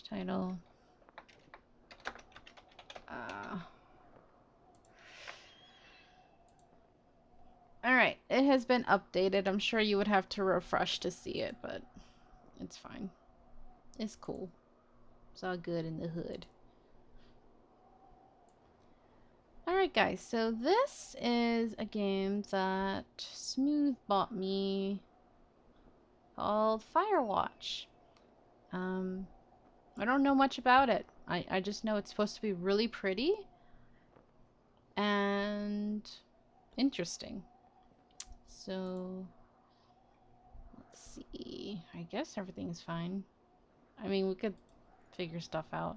Title. Uh, Alright, it has been updated. I'm sure you would have to refresh to see it, but it's fine. It's cool. It's all good in the hood. Alright guys, so this is a game that Smooth bought me called Firewatch. I don't know much about it. I just know it's supposed to be really pretty and interesting. So, let's see. I guess everything's fine. I mean, we could figure stuff out.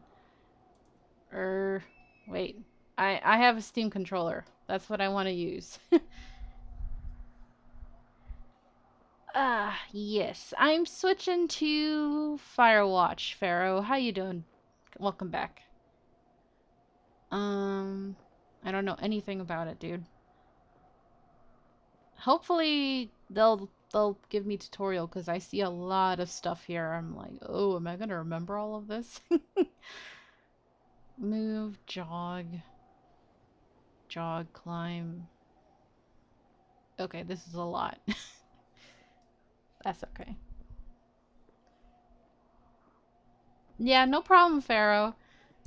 Wait. I have a Steam controller. That's what I want to use. Yes. I'm switching to Firewatch, Pharaoh. How you doing? Welcome back. I don't know anything about it, dude. Hopefully they'll give me tutorial because I see a lot of stuff here. I'm like, oh, am I gonna remember all of this? Move, jog, climb. Okay, this is a lot. That's okay. Yeah, no problem, Pharaoh.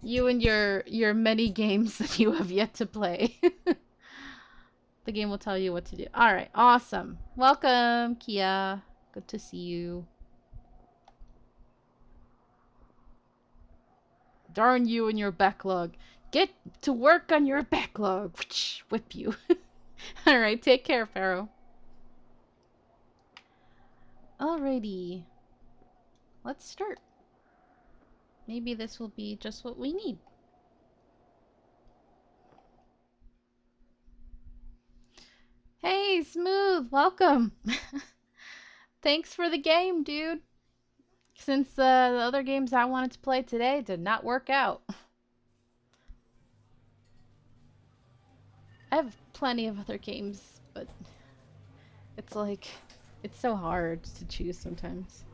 You and your many games that you have yet to play. The game will tell you what to do. Alright, awesome. Welcome, Kia. Good to see you. Darn you and your backlog. Get to work on your backlog. Whip you. Alright, take care, Pharaoh. Alrighty. Let's start. Maybe this will be just what we need. Hey, Smooth! Welcome! Thanks for the game, dude. Since the other games I wanted to play today did not work out. I have plenty of other games, but it's like, it's so hard to choose sometimes.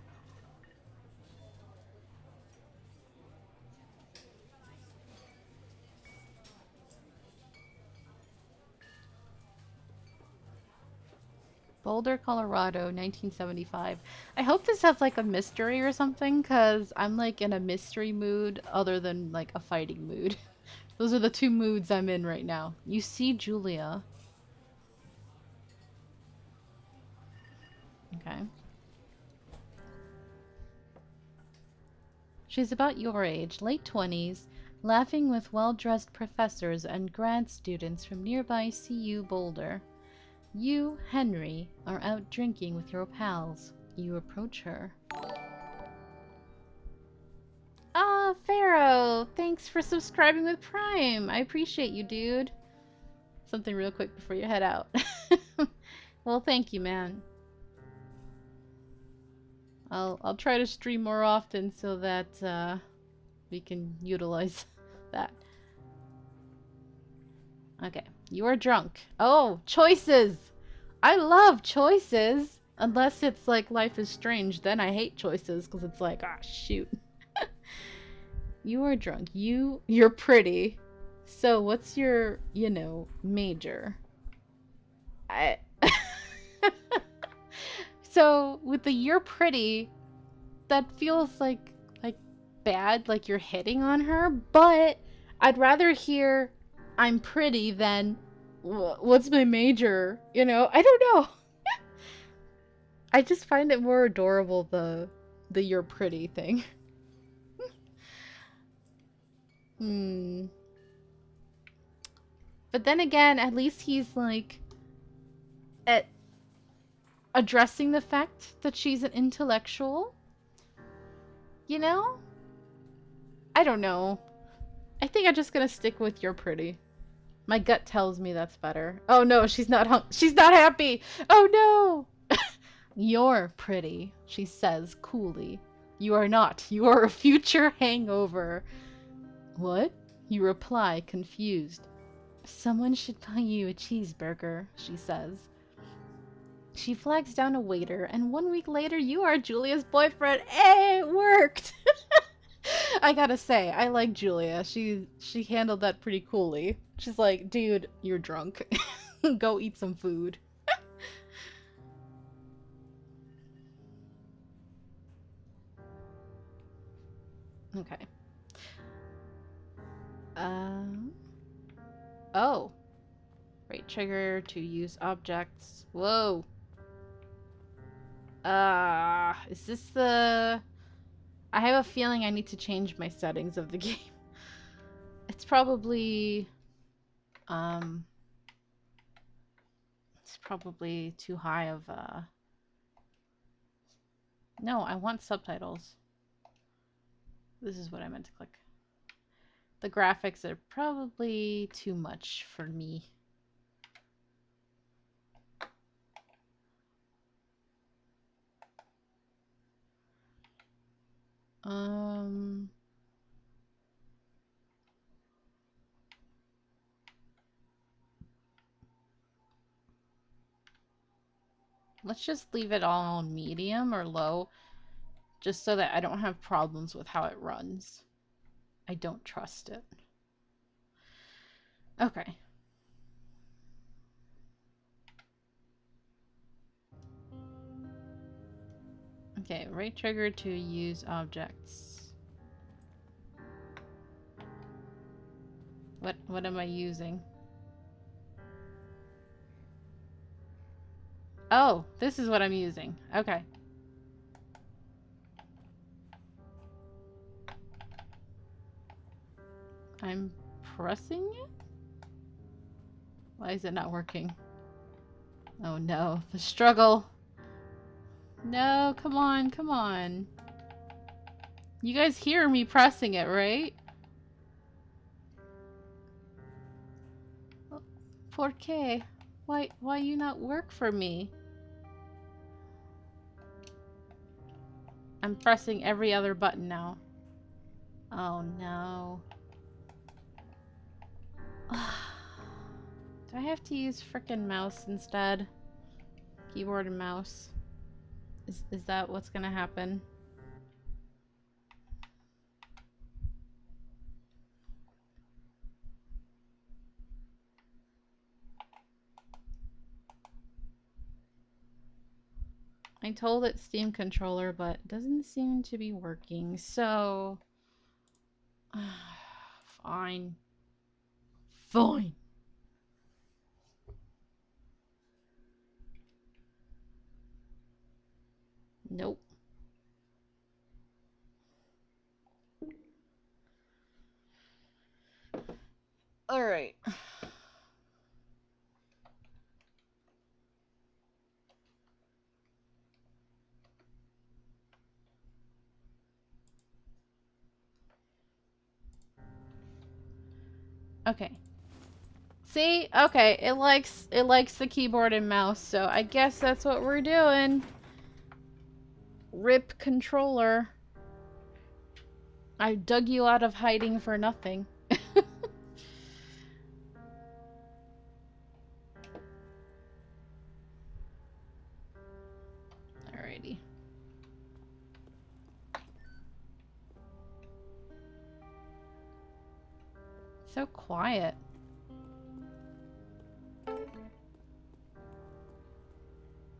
Boulder, Colorado, 1975. I hope this has like a mystery or something, because I'm like in a mystery mood other than like a fighting mood. Those are the two moods I'm in right now. You see Julia. Okay. She's about your age, late 20s, laughing with well-dressed professors and grad students from nearby CU Boulder. You, Henry, are out drinking with your pals. You approach her. Ah, Pharaoh! Thanks for subscribing with Prime! I appreciate you, dude. Something real quick before you head out. Well, thank you, man. I'll try to stream more often so that we can utilize that. Okay, you are drunk. Oh, choices! I love choices! Unless it's like Life is Strange, then I hate choices because it's like, ah, shoot. You are drunk. You're pretty. So what's your, major? I So with the you're pretty, that feels like bad, like you're hitting on her, but I'd rather hear I'm pretty than what's my major? I don't know. I just find it more adorable the you're pretty thing. Hmm. But then again, at least he's like at addressing the fact that she's an intellectual. You know? I don't know. I think I'm just gonna stick with you're pretty. My gut tells me that's better. Oh no, she's not she's not happy! Oh no! You're pretty, she says coolly. You are not. You are a future hangover. What? You reply, confused. Someone should buy you a cheeseburger, she says. She flags down a waiter, and 1 week later, you are Julia's boyfriend. Hey, it worked! I gotta say, I like Julia. She handled that pretty coolly. She's like, dude, you're drunk. Go eat some food. Okay. Um. Oh. Right trigger to use objects. Whoa. Is this the... I have a feeling I need to change my settings of the game. It's probably... Um... It's probably too high of, No, I want subtitles. This is what I meant to click. The graphics are probably too much for me. Let's just leave it all on medium or low, just so that I don't have problems with how it runs. I don't trust it. Okay. Okay, right trigger to use objects. What am I using? Oh, this is what I'm using. Okay. I'm pressing it? Why is it not working? Oh no, the struggle. No, come on, come on. You guys hear me pressing it, right? ¿Por qué? Why you not work for me? I'm pressing every other button now. Oh no. Do I have to use frickin' mouse instead? Keyboard and mouse. Is that what's gonna happen? I told it Steam controller, but it doesn't seem to be working, so... Fine. Fine. Nope. Alright. Okay. See? Okay, it likes the keyboard and mouse, so I guess that's what we're doing. RIP controller. I dug you out of hiding for nothing. Alrighty. So quiet.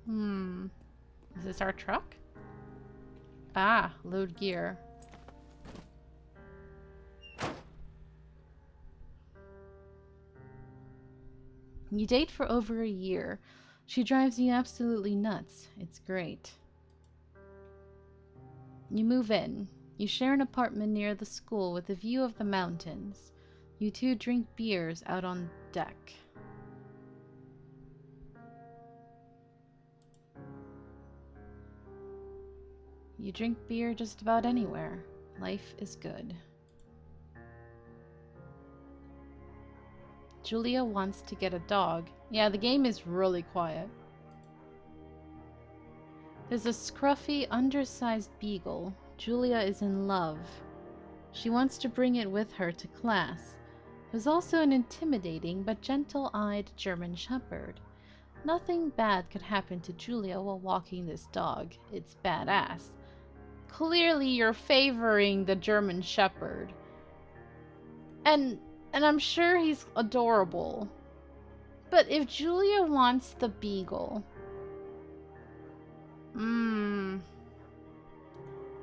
Is this our truck? Ah, load gear. You date for over a year. She drives you absolutely nuts. It's great. You move in. You share an apartment near the school with a view of the mountains. You two drink beers out on deck. You drink beer just about anywhere. Life is good. Julia wants to get a dog. Yeah, the game is really quiet. There's a scruffy, undersized beagle. Julia is in love. She wants to bring it with her to class. There's also an intimidating but gentle-eyed German shepherd. Nothing bad could happen to Julia while walking this dog. It's badass. Clearly you're favoring the German Shepherd. And I'm sure he's adorable. But if Julia wants the Beagle...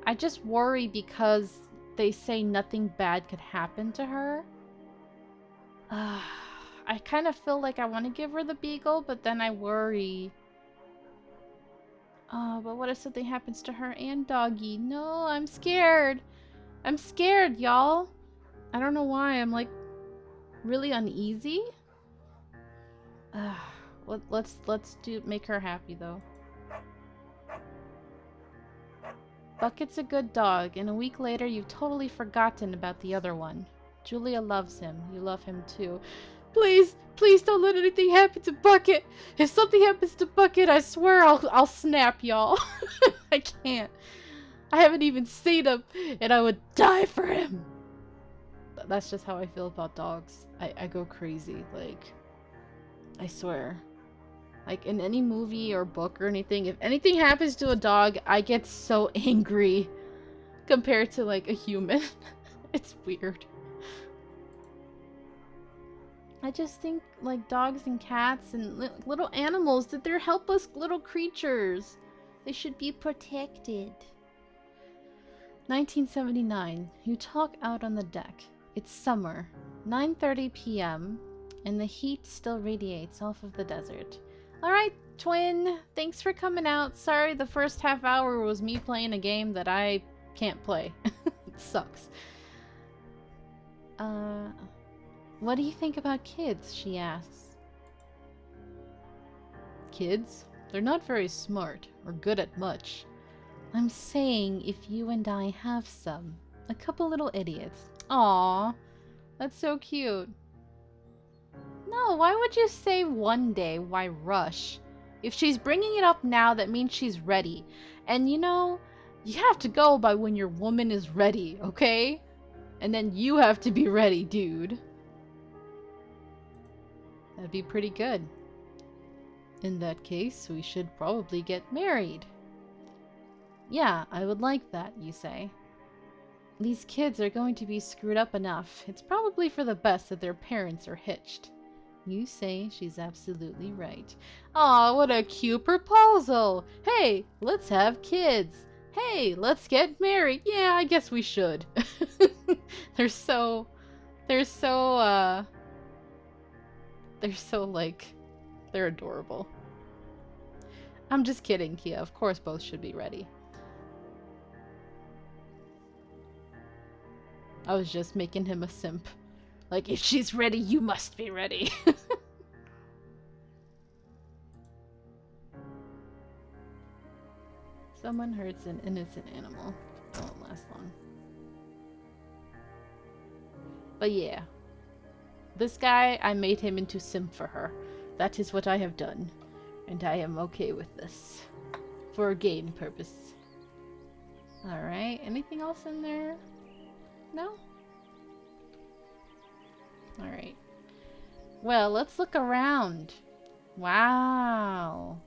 I just worry because they say nothing bad could happen to her. I kind of feel like I want to give her the Beagle, but then I worry. But what if something happens to her and Doggy? No, I'm scared. I'm scared, y'all. I don't know why. I'm like really uneasy. Let's make her happy though. Bucket's a good dog, and a week later you've totally forgotten about the other one. Julia loves him. You love him too. Please, please don't let anything happen to Bucket. If something happens to Bucket, I swear I'll snap, y'all. I can't. I haven't even seen him, and I would die for him. That's just how I feel about dogs. I go crazy, like, I swear. Like, in any movie or book or anything, if anything happens to a dog, I get so angry compared to, like, a human. It's weird. I just think, like, dogs and cats and little animals, that they're helpless little creatures. They should be protected. 1979. You talk out on the deck. It's summer. 9:30 p.m. and the heat still radiates off of the desert. Alright, twin. Thanks for coming out. Sorry the first half hour was me playing a game that I can't play. It sucks. What do you think about kids? She asks. Kids? They're not very smart or good at much. I'm saying if you and I have some. A couple little idiots. Aww. That's so cute. No, why would you say one day? Why rush? If she's bringing it up now, that means she's ready. And you know, you have to go by when your woman is ready, okay? And then you have to be ready, dude. That'd be pretty good. In that case, we should probably get married. Yeah, I would like that, you say. These kids are going to be screwed up enough. It's probably for the best that their parents are hitched. You say she's absolutely right. Aw, what a cute proposal! Hey, let's have kids! Hey, let's get married! Yeah, I guess we should. They're so, like, they're adorable. I'm just kidding, Kia. Of course both should be ready. I was just making him a simp. Like, if she's ready, you must be ready. Someone hurts an innocent animal. It won't last long. But yeah. This guy, I made him into simp for her. That is what I have done. And I am okay with this. For a game purpose. Alright, anything else in there? No? Alright. Well, let's look around. Wow.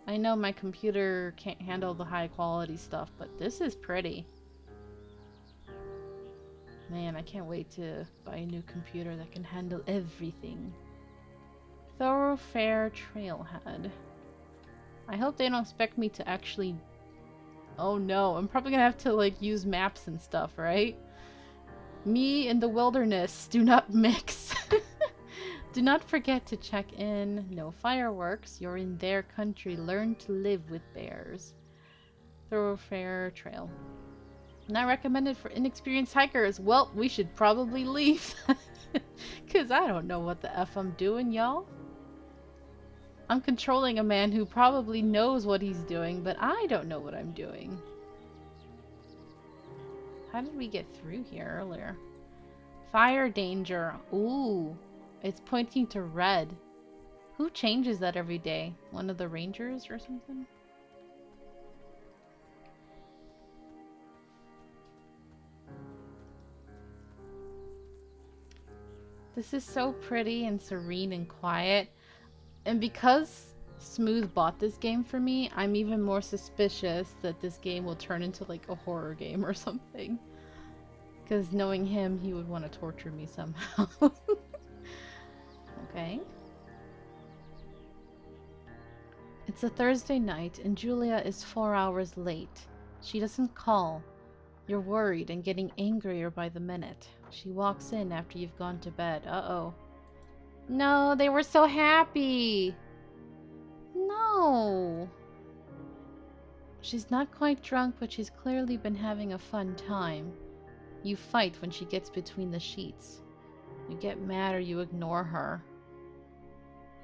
I know my computer can't handle the high quality stuff, but this is pretty. Man, I can't wait to buy a new computer that can handle everything. Thoroughfare Trailhead. I hope they don't expect me to actually... Oh no, I'm probably gonna have to, like, use maps and stuff, right? Me and the wilderness do not mix. Do not forget to check in. No fireworks. You're in their country. Learn to live with bears. Thoroughfare Trail. Not recommended for inexperienced hikers. Well, we should probably leave. Because I don't know what the F I'm doing, y'all. I'm controlling a man who probably knows what he's doing, but I don't know what I'm doing. How did we get through here earlier? Fire danger. Ooh. It's pointing to red. Who changes that every day? One of the rangers or something? This is so pretty and serene and quiet. And because Smooth bought this game for me, I'm even more suspicious that this game will turn into like a horror game or something. Because knowing him, he would want to torture me somehow. Okay. It's a Thursday night, and Julia is 4 hours late. She doesn't call. You're worried and getting angrier by the minute. She walks in after you've gone to bed. Uh-oh. No, they were so happy! No! She's not quite drunk, but she's clearly been having a fun time. You fight when she gets between the sheets. You get mad or you ignore her.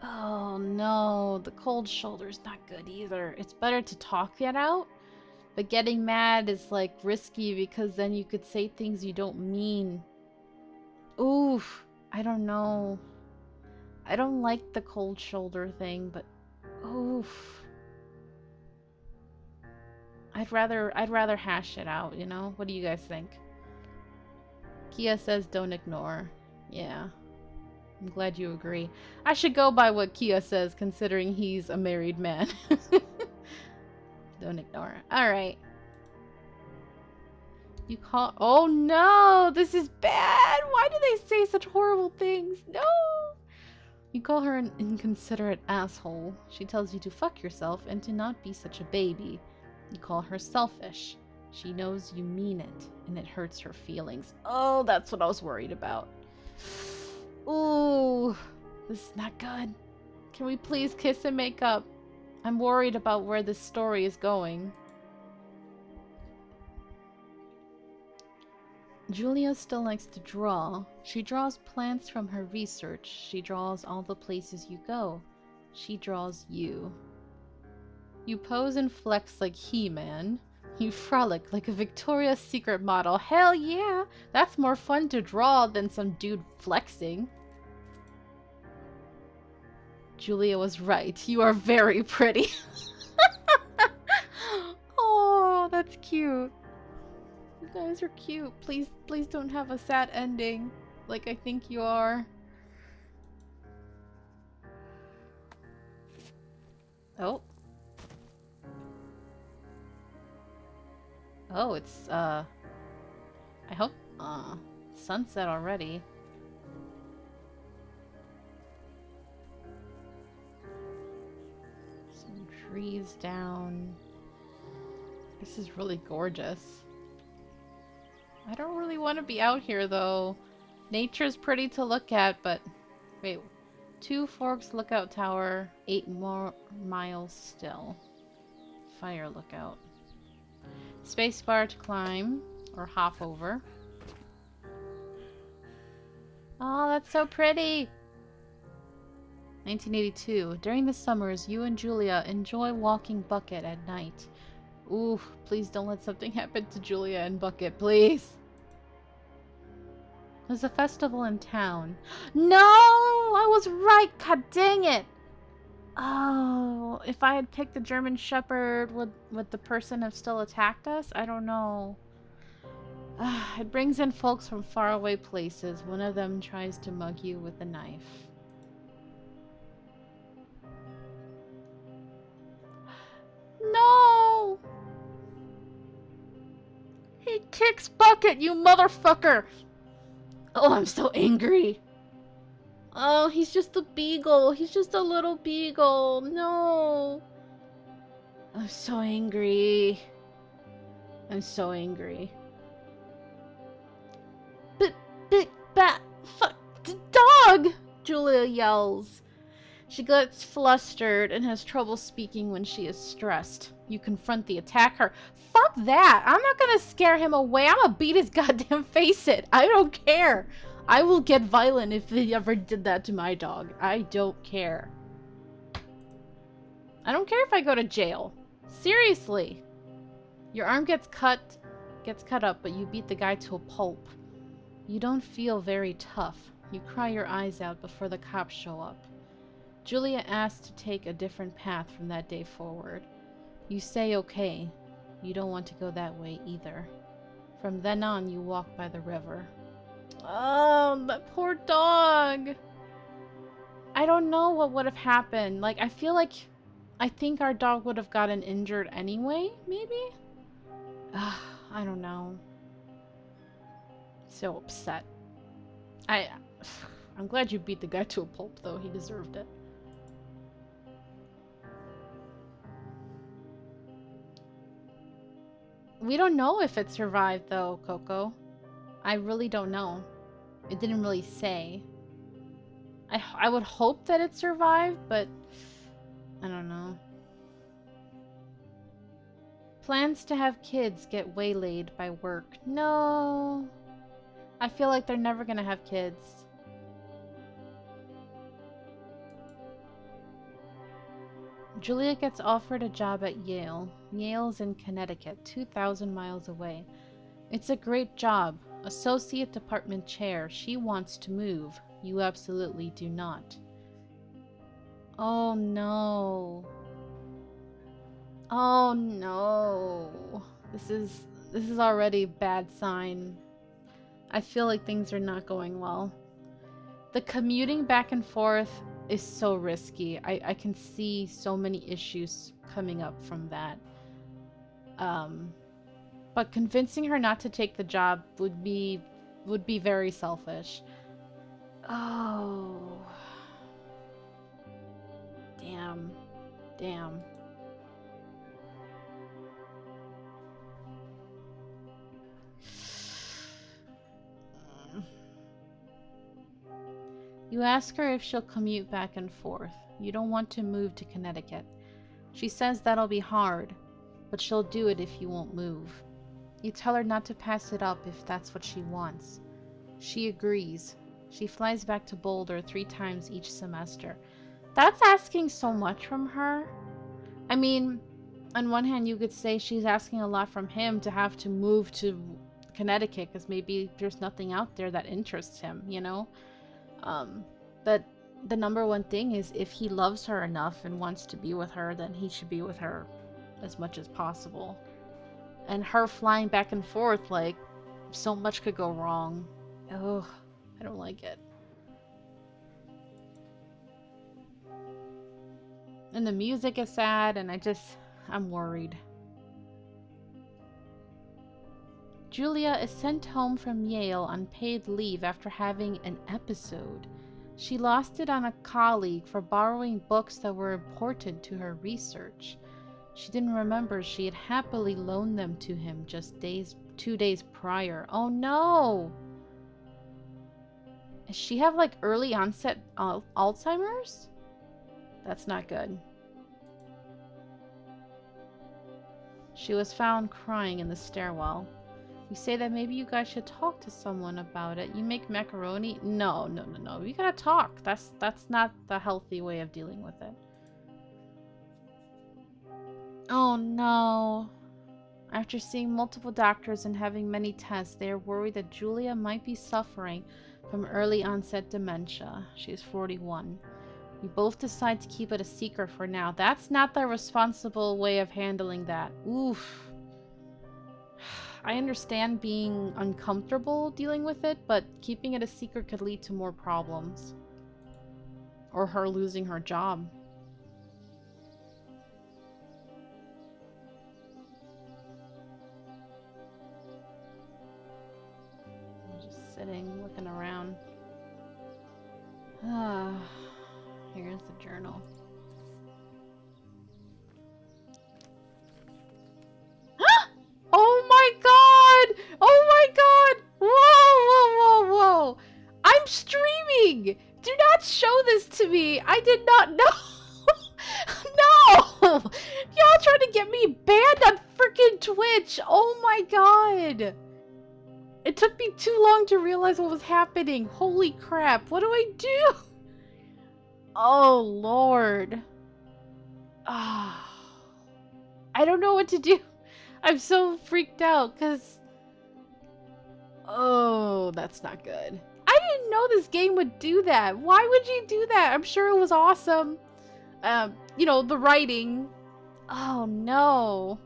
Oh no, the cold shoulder's not good either. It's better to talk it out, but getting mad is like risky because then you could say things you don't mean. Oof, I don't know. I don't like the cold shoulder thing, but oof. I'd rather hash it out, you know? What do you guys think? Kia says don't ignore. Yeah. I'm glad you agree. I should go by what Kia says, considering he's a married man. Don't ignore. Alright. You call... Oh no! This is bad! Why do they say such horrible things? No! You call her an inconsiderate asshole. She tells you to fuck yourself and to not be such a baby. You call her selfish. She knows you mean it, and it hurts her feelings. Oh, that's what I was worried about. Ooh, this is not good. Can we please kiss and make up? I'm worried about where this story is going. Julia still likes to draw. She draws plants from her research. She draws all the places you go. She draws you. You pose and flex like He-Man. You frolic like a Victoria's Secret model. Hell yeah! That's more fun to draw than some dude flexing. Julia was right. You are very pretty. Oh, that's cute. You guys are cute. Please, please don't have a sad ending. Like I think you are. Oh. Oh, it's, I hope, sunset already. Some trees down. This is really gorgeous. I don't really want to be out here, though. Nature's pretty to look at, but... Wait. 2 Forks Lookout Tower, 8 more miles still. Fire lookout. Spacebar to climb, or hop over. Oh, that's so pretty! 1982. During the summers, you and Julia enjoy walking Bucket at night. Ooh, please don't let something happen to Julia and Bucket, please! There's a festival in town. No! I was right! God dang it! Oh, if I had picked the German Shepherd, would the person have still attacked us? I don't know. It brings in folks from faraway places. One of them tries to mug you with a knife. No! He kicks Bucket, you motherfucker! Oh, I'm so angry. Oh, he's just a beagle. He's just a little beagle. No. I'm so angry. I'm so angry. Big bat fuck dog! Julia yells. She gets flustered and has trouble speaking when she is stressed. You confront the attacker. Fuck that! I'm not gonna scare him away. I'm gonna beat his goddamn face in. I don't care. I will get violent if he ever did that to my dog. I don't care. I don't care if I go to jail. Seriously. Your arm gets cut up, but you beat the guy to a pulp. You don't feel very tough. You cry your eyes out before the cops show up. Julia asks to take a different path from that day forward. You say okay. You don't want to go that way either. From then on, you walk by the river. Oh, that poor dog! I don't know what would have happened. Like, I feel like I think our dog would have gotten injured anyway, maybe? I don't know. So upset. I'm glad you beat the guy to a pulp, though. He deserved it. We don't know if it survived, though, Coco. I really don't know. It didn't really say. I would hope that it survived, but I don't know. Plans to have kids get waylaid by work. No. I feel like they're never gonna have kids. Julia gets offered a job at Yale. Yale's in Connecticut, 2,000 miles away. It's a great job. Associate department chair. She wants to move. You absolutely do not. Oh no. Oh no. This is already a bad sign. I feel like things are not going well. The commuting back and forth is so risky. I can see so many issues coming up from that. But convincing her not to take the job would be very selfish. Oh. Damn. Damn. You ask her if she'll commute back and forth. You don't want to move to Connecticut. She says that'll be hard, but she'll do it if you won't move. You tell her not to pass it up if that's what she wants. She agrees. She flies back to Boulder 3 times each semester. That's asking so much from her. I mean, on one hand, you could say she's asking a lot from him to have to move to Connecticut because maybe there's nothing out there that interests him, you know? But the number one thing is if he loves her enough and wants to be with her, then he should be with her as much as possible. And her flying back and forth, like, so much could go wrong. Ugh, I don't like it. And the music is sad, and I'm worried. Julia is sent home from Yale on paid leave after having an episode. She lost it on a colleague for borrowing books that were important to her research. She didn't remember she had happily loaned them to him just 2 days prior. Oh no! Does she have like early onset Alzheimer's? That's not good. She was found crying in the stairwell. You say that maybe you guys should talk to someone about it. You make macaroni? No. We gotta talk. That's not the healthy way of dealing with it. Oh no. After seeing multiple doctors and having many tests, they are worried that Julia might be suffering from early onset dementia. She is 41. We both decide to keep it a secret for now. That's not the responsible way of handling that. Oof. I understand being uncomfortable dealing with it, but keeping it a secret could lead to more problems. Or her losing her job. I'm just sitting, looking around. Here's the journal. Oh my god! Oh my god! Whoa! I'm streaming! Do not show this to me! I did not know! No! Y'all trying to get me banned on freaking Twitch! Oh my god! It took me too long to realize what was happening. Holy crap, what do I do? Oh lord. Ah. I don't know what to do. I'm so freaked out because... Oh, that's not good. I didn't know this game would do that. Why would you do that? I'm sure it was awesome. You know, the writing. Oh, no.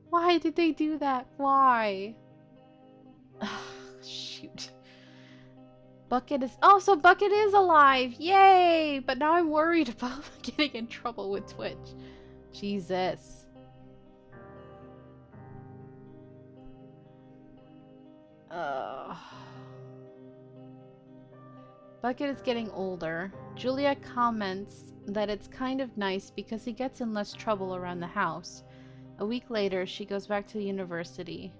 Why did they do that? Why? Shoot. Bucket is... Oh, so Bucket is alive! Yay! But now I'm worried about getting in trouble with Twitch. Jesus. Bucket is getting older. Julia comments that it's kind of nice because he gets in less trouble around the house. A week later, she goes back to the university.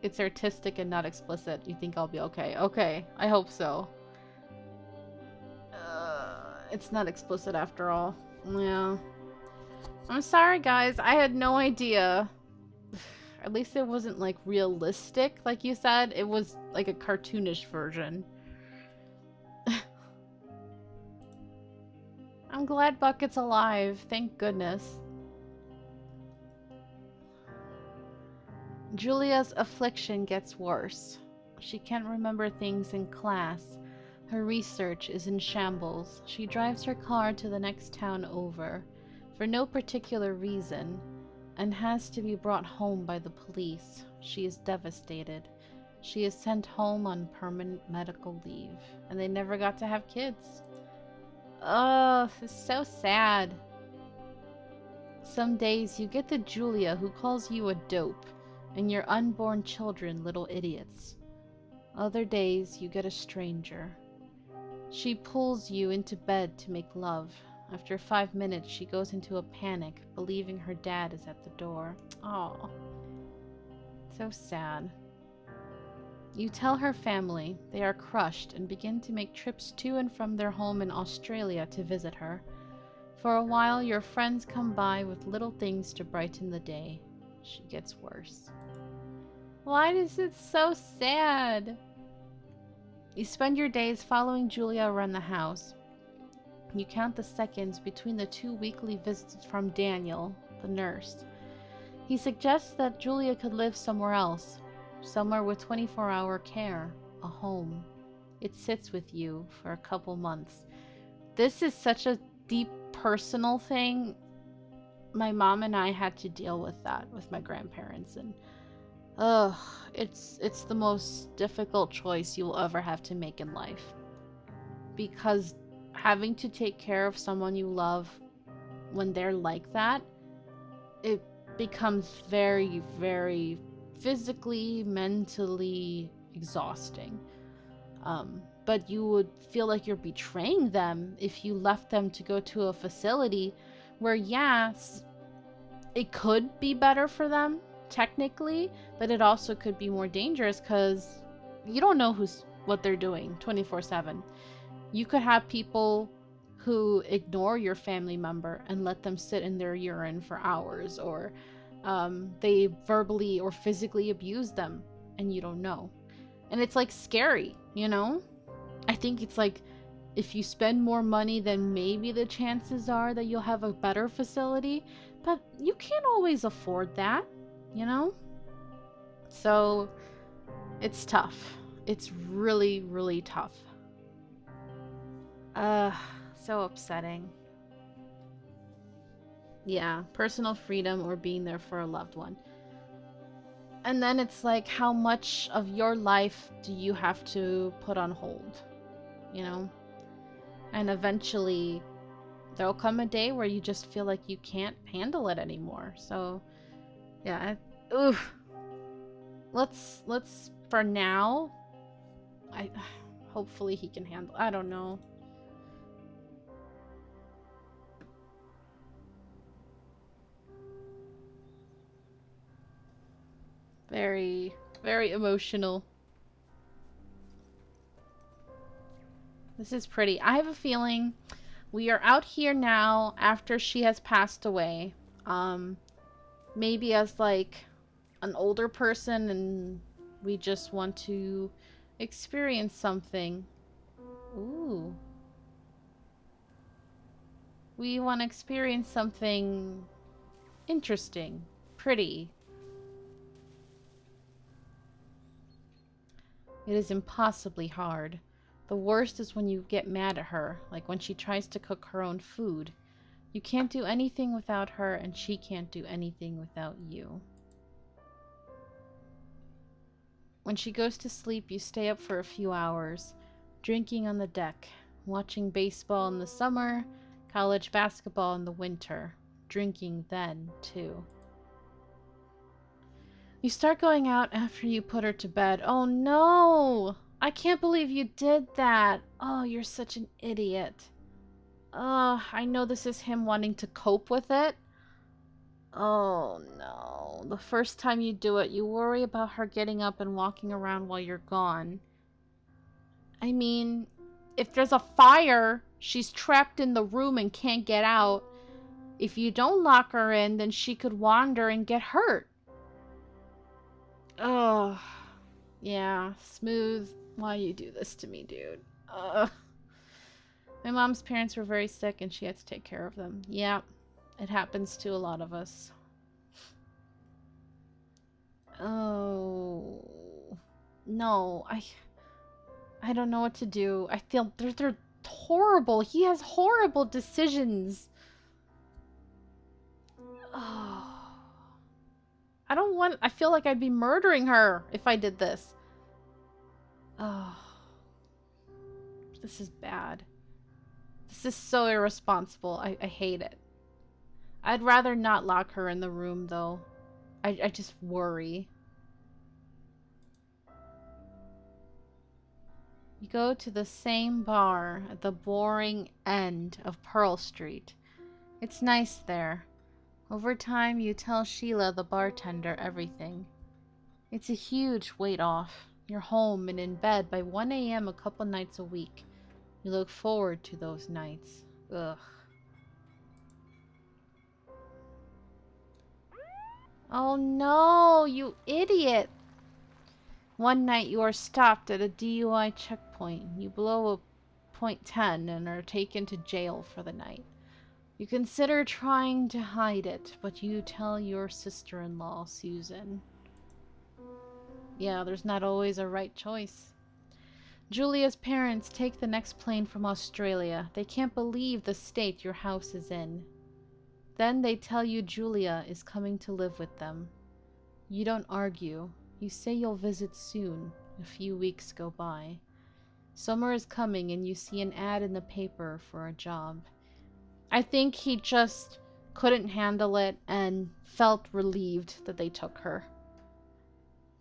It's artistic and not explicit. You think I'll be okay? Okay, I hope so. It's not explicit after all. Yeah. I'm sorry, guys. I had no idea. At least it wasn't, like, realistic, like you said. It was, like, a cartoonish version. I'm glad Bucket's alive. Thank goodness. Julia's affliction gets worse. She can't remember things in class. Her research is in shambles. She drives her car to the next town over, for no particular reason, and has to be brought home by the police. She is devastated. She is sent home on permanent medical leave, and they never got to have kids. Oh, it's so sad. Some days you get the Julia who calls you a dope, and your unborn children little idiots. Other days you get a stranger. She pulls you into bed to make love. After 5 minutes, she goes into a panic, believing her dad is at the door. Oh, so sad. You tell her family. They are crushed and begin to make trips to and from their home in Australia to visit her. For a while, your friends come by with little things to brighten the day. She gets worse. Why is it so sad? You spend your days following Julia around the house. You count the seconds between the 2 weekly visits from Daniel, the nurse. He suggests that Julia could live somewhere else, somewhere with 24-hour care, a home. It sits with you for a couple months. This is such a deep personal thing. My mom and I had to deal with that with my grandparents, and it's the most difficult choice you'll ever have to make in life. Because having to take care of someone you love when they're like that, it becomes very, very physically, mentally exhausting. But you would feel like you're betraying them if you left them to go to a facility where, yes, it could be better for them, technically, but it also could be more dangerous because you don't know what they're doing 24/7. You could have people who ignore your family member and let them sit in their urine for hours, or they verbally or physically abuse them and you don't know. And it's like scary, you know? I think it's like if you spend more money, then maybe the chances are that you'll have a better facility, but you can't always afford that, you know? So it's tough. It's really, really tough. So upsetting. Yeah, personal freedom or being there for a loved one. And then it's like, how much of your life do you have to put on hold? You know? And eventually, there'll come a day where you just feel like you can't handle it anymore. So, yeah. Oof. Let's, for now, hopefully he can handle, I don't know. Very, very emotional. This is pretty. I have a feeling we are out here now after she has passed away. Maybe as like an older person, and we just want to experience something. Ooh. We want to experience something interesting, pretty. It is impossibly hard. The worst is when you get mad at her, like when she tries to cook her own food. You can't do anything without her, and she can't do anything without you. When she goes to sleep, you stay up for a few hours, drinking on the deck, watching baseball in the summer, college basketball in the winter, drinking then, too. You start going out after you put her to bed. Oh no! I can't believe you did that. Oh, you're such an idiot. I know this is him wanting to cope with it. Oh no. The first time you do it, you worry about her getting up and walking around while you're gone. I mean, if there's a fire, she's trapped in the room and can't get out. If you don't lock her in, then she could wander and get hurt. Oh, yeah, Smooth. Why you do this to me, dude? My mom's parents were very sick and she had to take care of them. Yeah, it happens to a lot of us. Oh, no, I don't know what to do. I feel they're horrible. He has horrible decisions. Oh. I feel like I'd be murdering her if I did this. Oh. This is bad. This is so irresponsible. I hate it. I'd rather not lock her in the room, though. I just worry. You go to the same bar at the boring end of Pearl Street. It's nice there. Over time, you tell Sheila, the bartender, everything. It's a huge weight off. You're home and in bed by 1 a.m. a couple nights a week. You look forward to those nights. Ugh. Oh no, you idiot! One night you are stopped at a DUI checkpoint. You blow a .10 and are taken to jail for the night. You consider trying to hide it, but you tell your sister-in-law, Susan. Yeah, there's not always a right choice. Julia's parents take the next plane from Australia. They can't believe the state your house is in. Then they tell you Julia is coming to live with them. You don't argue. You say you'll visit soon. A few weeks go by. Summer is coming and you see an ad in the paper for a job. I think he just couldn't handle it and felt relieved that they took her.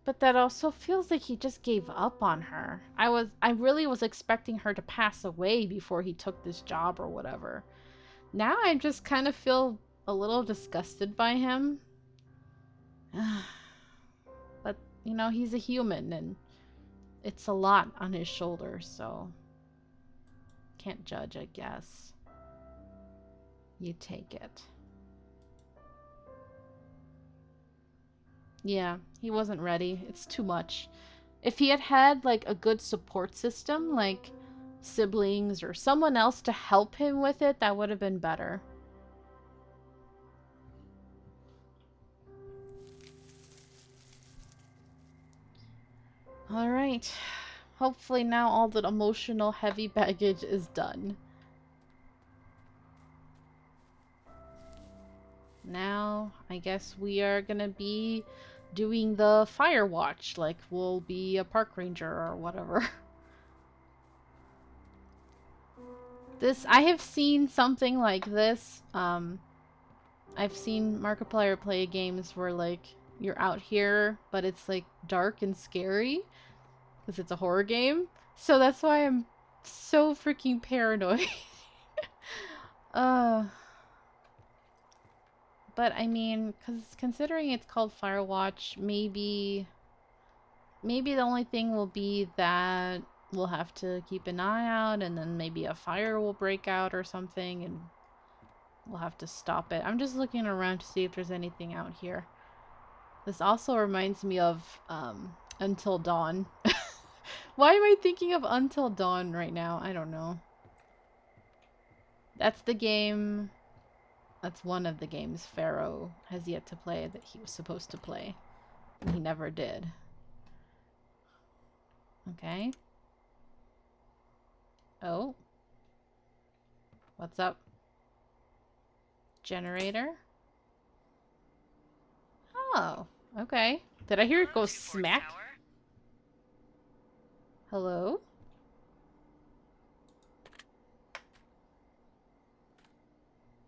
But that also feels like he just gave up on her. I really was expecting her to pass away before he took this job or whatever. Now I just kind of feel a little disgusted by him. But, you know, he's a human and it's a lot on his shoulders, so can't judge, I guess. You take it. Yeah, he wasn't ready. It's too much. If he had had, like, a good support system, like siblings or someone else to help him with it, that would have been better. Alright. Hopefully now all the emotional heavy baggage is done. Now, I guess we are gonna be doing the Firewatch, like we'll be a park ranger or whatever. I have seen something like this. I've seen Markiplier play games where, like, you're out here, but it's, like, dark and scary, because it's a horror game. So that's why I'm so freaking paranoid. uh... But, I mean, considering it's called Firewatch, maybe the only thing will be that we'll have to keep an eye out, and then maybe a fire will break out or something, and we'll have to stop it. I'm just looking around to see if there's anything out here. This also reminds me of Until Dawn. Why am I thinking of Until Dawn right now? I don't know. That's the game... That's one of the games Pharaoh has yet to play that he was supposed to play. And he never did. Okay. Oh. What's up? Generator? Oh, okay. Did I hear it go smack? Hello?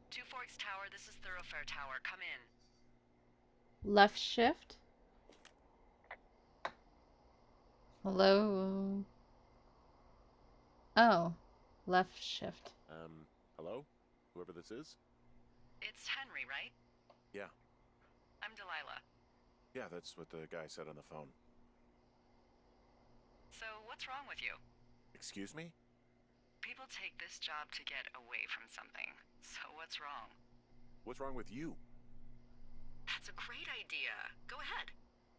Two Forks Tower, this is Thoroughfare Tower. Come in. Left shift? Hello? Oh. Left shift. Hello? Whoever this is? It's Henry, right? Yeah. I'm Delilah. Yeah, that's what the guy said on the phone. So, what's wrong with you? Excuse me? People take this job to get away from something. So, what's wrong? What's wrong with you? That's a great idea. Go ahead.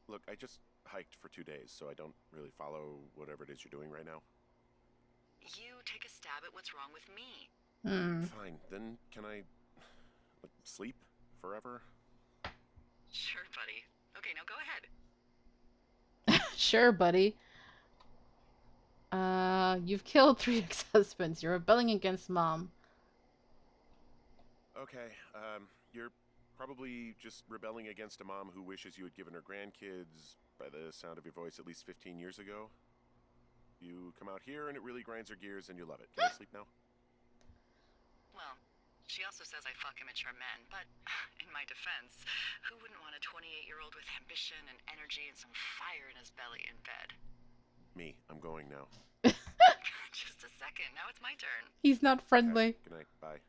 Look, I just hiked for 2 days, so I don't really follow whatever it is you're doing right now. You take a stab at what's wrong with me. Fine, then can I, like, sleep forever? Sure, buddy. Okay, now go ahead. Sure, buddy. You've killed 3 ex-husbands. You're rebelling against mom. Okay, you're probably just rebelling against a mom who wishes you had given her grandkids, by the sound of your voice, at least 15 years ago. You come out here and it really grinds her gears and you love it. Can I sleep now? Well, she also says I fuck immature men, but in my defense, who wouldn't want a 28-year-old with ambition and energy and some fire in his belly in bed? Me, I'm going now. Just a second, now it's my turn. He's not Okay, friendly. good night, bye.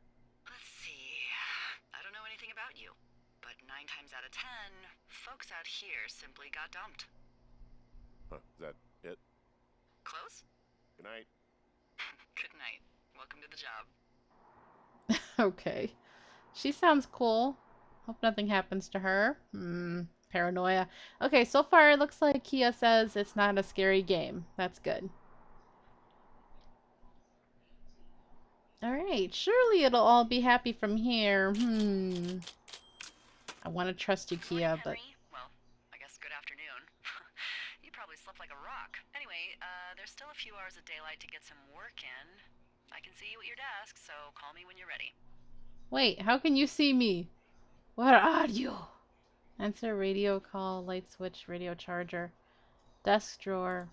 Let's see. I don't know anything about you, but 9 times out of 10, folks out here simply got dumped. Huh, is that it? Close? Good night. Good night. Welcome to the job. Okay. She sounds cool. Hope nothing happens to her. Paranoia. Okay, so far it looks like Kia says it's not a scary game. That's good. Alright, surely it'll all be happy from here. I want to trust you, Good morning, Kia, but... Henry. Well, I guess good afternoon. You probably slept like a rock. Anyway, there's still a few hours of daylight to get some work in. I can see you at your desk, so call me when you're ready. Wait, how can you see me? Where are you? Answer radio call, light switch, radio charger, desk drawer.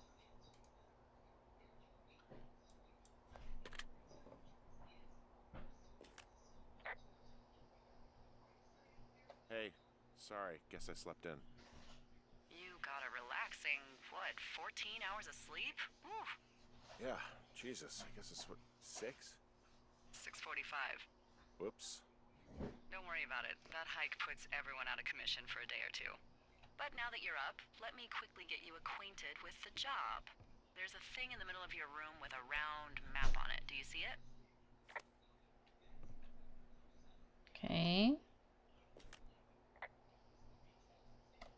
Hey, sorry, guess I slept in. You got a relaxing, what, 14 hours of sleep? Ooh, Yeah, Jesus, I guess it's what, 6? 6:45. Whoops. Don't worry about it. That hike puts everyone out of commission for a day or two. But now that you're up, let me quickly get you acquainted with the job. There's a thing in the middle of your room with a round map on it. Do you see it? Okay.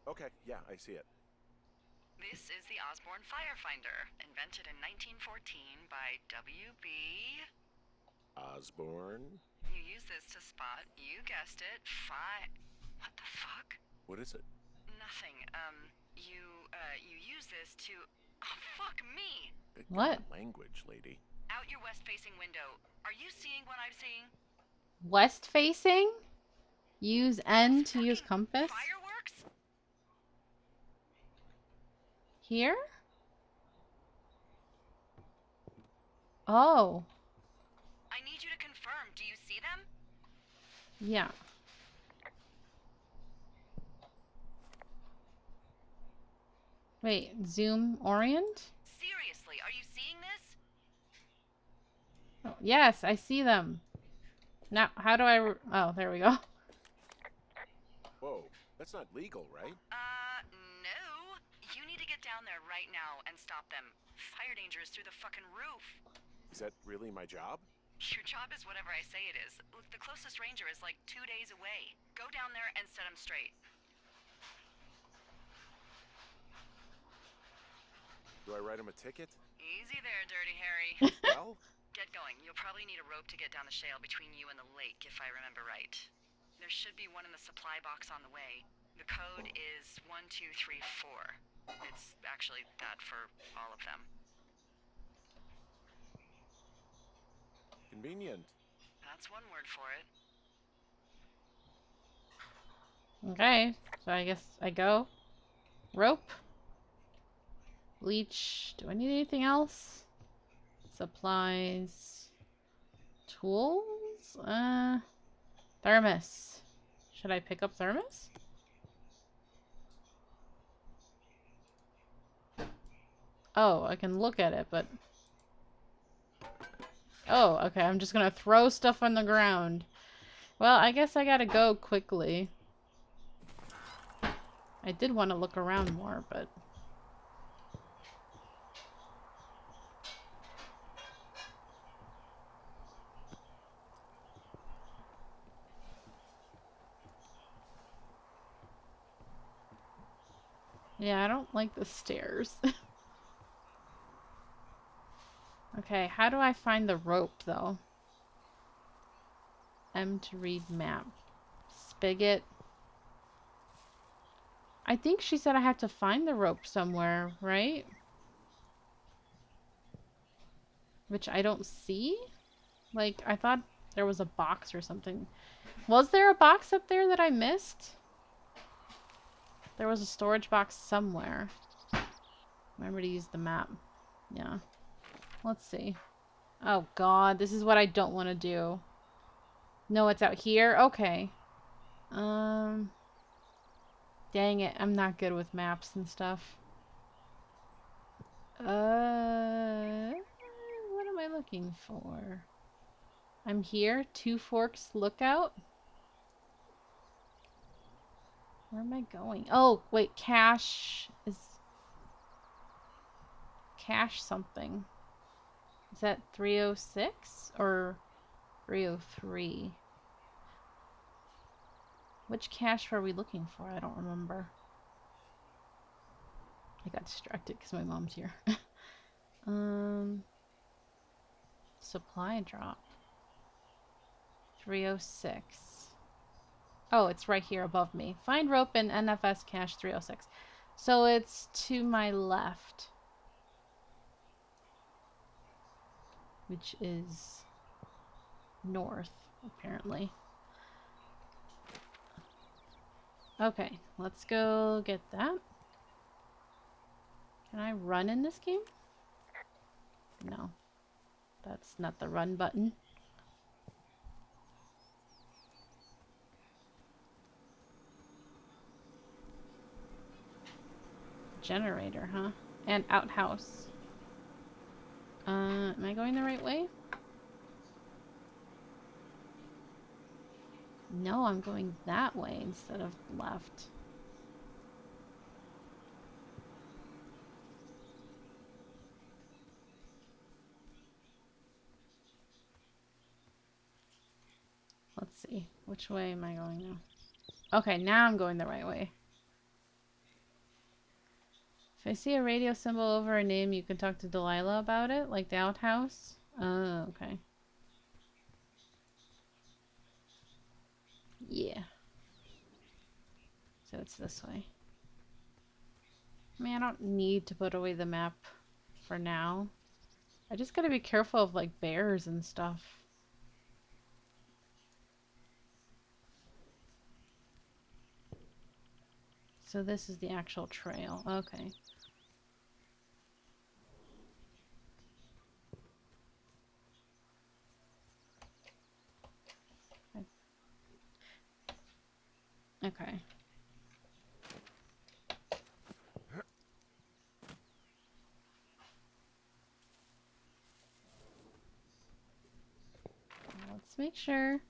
Okay, yeah, I see it. This is the Osborne Firefinder, invented in 1914 by W.B. Osborne? You use this to spot, you guessed it, What the fuck? What is it? Nothing. You use this to... Oh, fuck me! Good What? God, language, lady. Out your west-facing window. Are you seeing what I'm seeing? West facing? Use N to use Fucking compass? fireworks? Here? Oh. I need you to confirm. Do you see them? Yeah. Wait, zoom orient? Seriously, are you seeing this? Oh, yes, I see them. Now, how do I... Oh, there we go. Whoa, that's not legal, right? No. You need to get down there right now and stop them. Fire danger is through the fucking roof. Is that really my job? Your job is whatever I say it is. Look, the closest ranger is like 2 days away. Go down there and set him straight. Do I write him a ticket? Easy there, Dirty Harry. Well, Get going. You'll probably need a rope to get down the shale between you and the lake, if I remember right. There should be one in the supply box on the way. The code is 1234. It's actually that for all of them. convenient. That's one word for it. Okay, so I guess I go. Rope? Bleach. Do I need anything else? Supplies. Tools? Thermos. Should I pick up thermos? Oh, I can look at it, but... Oh, okay, I'm just gonna throw stuff on the ground. Well, I guess I gotta go quickly. I did want to look around more, but... Yeah, I don't like the stairs. Okay, how do I find the rope, though? M to read map. Spigot. I think she said I have to find the rope somewhere, right? Which I don't see? Like, I thought there was a box or something. Was there a box up there that I missed? There was a storage box somewhere. Remember to use the map. Yeah. Let's see. Oh god, this is what I don't want to do. No, it's out here? Okay. Dang it, I'm not good with maps and stuff. What am I looking for? I'm here. Two Forks Lookout. Where am I going? Oh, wait, cache is... Cache something. Is that 306 or 303? Which cache were we looking for? I don't remember. I got distracted because my mom's here. Supply drop. 306. Oh, it's right here above me. Find rope in NFS cache 306. So it's to my left. Which is north, apparently. Okay, let's go get that. Can I run in this game? No. That's not the run button. Generator, huh? And outhouse. Am I going the right way? No, I'm going that way instead of left. Let's see. Which way am I going now? Okay, now I'm going the right way. If I see a radio symbol over a name, you can talk to Delilah about it, like the outhouse. Oh, okay. Yeah. So it's this way. I mean, I don't need to put away the map for now. I just gotta be careful of, like, bears and stuff. So this is the actual trail. Okay. Okay. Let's make sure.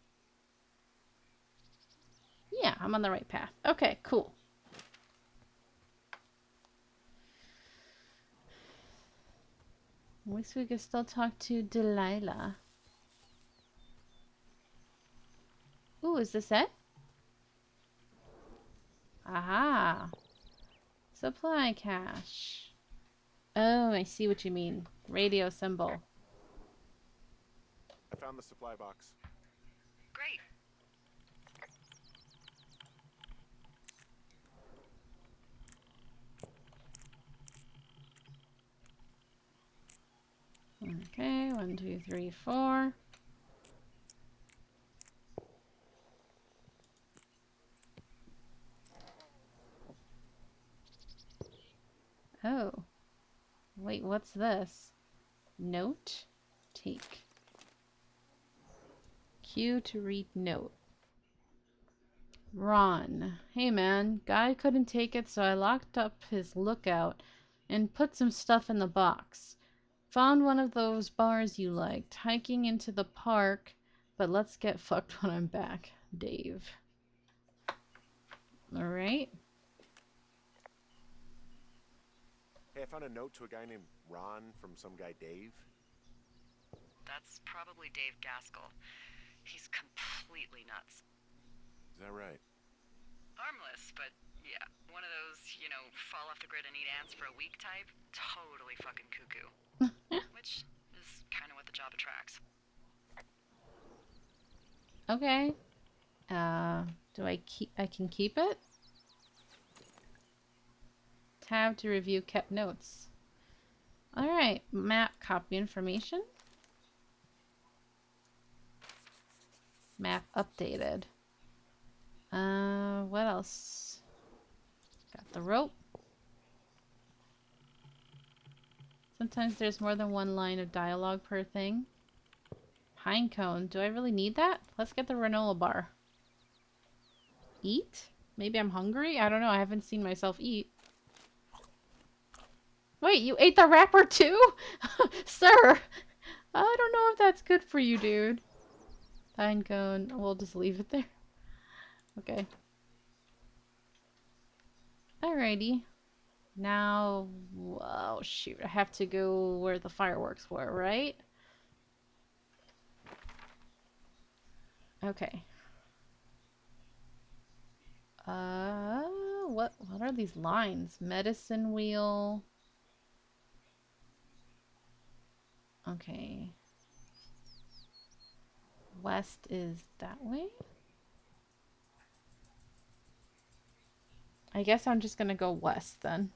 Yeah, I'm on the right path. Okay, cool. At least we can still talk to Delilah. Ooh, is this it? Aha. Supply cache. Oh, I see what you mean. Radio symbol. I found the supply box. Great. Okay, 1, 2, 3, 4. Oh. Wait, what's this? Note? Take. Cue to read note. Ron. Hey man, guy couldn't take it, so I locked up his lookout and put some stuff in the box. Found one of those bars you liked. Hiking into the park, but let's get fucked when I'm back. Dave. Alright. Hey, I found a note to a guy named Ron from some guy Dave. That's probably Dave Gaskell. He's completely nuts. Is that right? Harmless, but yeah, one of those, you know, fall off the grid and eat ants for a week type. Totally fucking cuckoo. Which is kind of what the job attracts. Okay. Do I can keep it? Tab to review kept notes. Alright, map copy information. Map updated. What else? Got the rope. Sometimes there's more than one line of dialogue per thing. Pine cone. Do I really need that? Let's get the granola bar. Eat? Maybe I'm hungry? I don't know. I haven't seen myself eat. Wait, you ate the wrapper too? Sir! I don't know if that's good for you, dude. Pine cone. We'll just leave it there. Okay. Alrighty. Now, oh shoot, I have to go where the fireworks were, right? Okay. What are these lines? Medicine wheel. Okay. West is that way? I guess I'm just gonna go west then.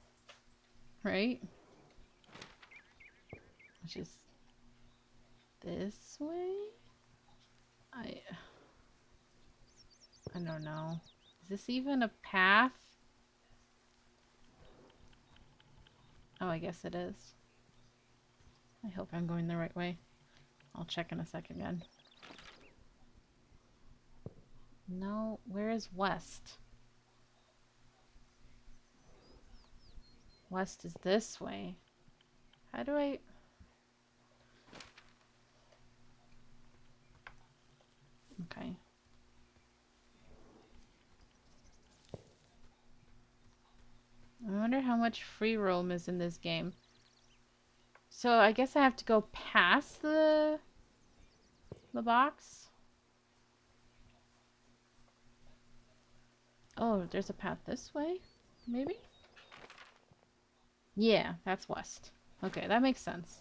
Right? Which is this way? I don't know. Is this even a path? Oh, I guess it is. I hope I'm going the right way. I'll check in a sec again. No, where is west? West is this way. How do I... Okay. I wonder how much free roam is in this game. So I guess I have to go past the box. Oh, there's a path this way? Maybe? Yeah, that's west. Okay, that makes sense.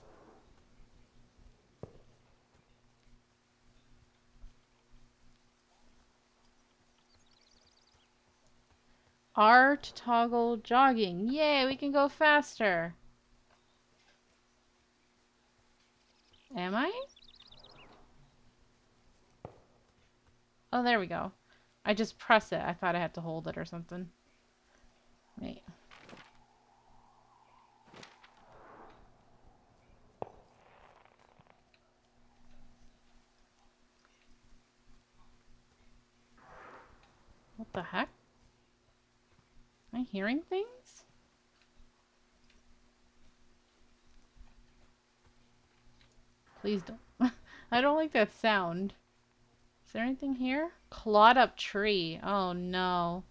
R to toggle jogging. Yay, we can go faster. Am I? Oh, there we go. I just press it. I thought I had to hold it or something. Wait. What the heck? Am I hearing things? Please don't. I don't like that sound. Is there anything here? Clawed up tree. Oh no.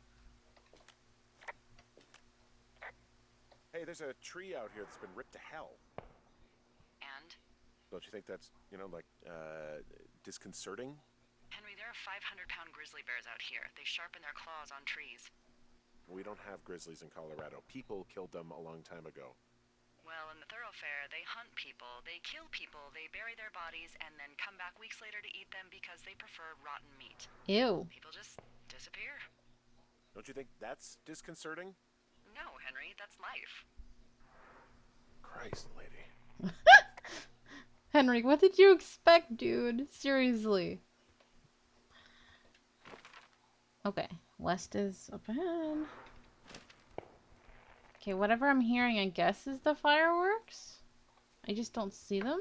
Hey, there's a tree out here that's been ripped to hell. And? Don't you think that's, like, disconcerting? Henry, there are 500-pound grizzly bears out here. They sharpen their claws on trees. We don't have grizzlies in Colorado. People killed them a long time ago. Well, in the thoroughfare, they hunt people, they kill people, they bury their bodies, and then come back weeks later to eat them because they prefer rotten meat. Ew. People just disappear. Don't you think that's disconcerting? No, Henry, that's life. Christ, lady. Henry, what did you expect, dude? Seriously. Okay, west is up ahead. Okay, whatever I'm hearing, I guess, is the fireworks. I just don't see them.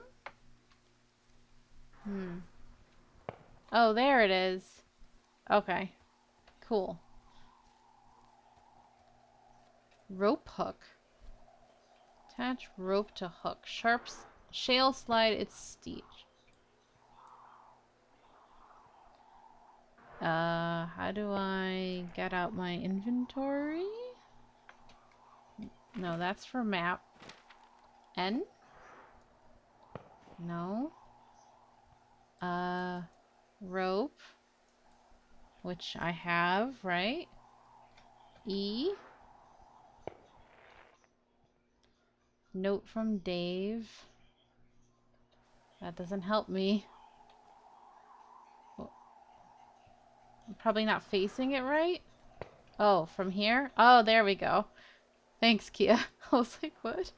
Oh, there it is. Okay. Cool. Rope hook. Attach rope to hook. Shale slide, it's steep. How do I get out my inventory? No, that's for map. N? No. Rope. Which I have, right? E. Note from Dave. That doesn't help me. I'm probably not facing it right. Oh, from here? Oh, there we go. Thanks, Kia. I was like, what?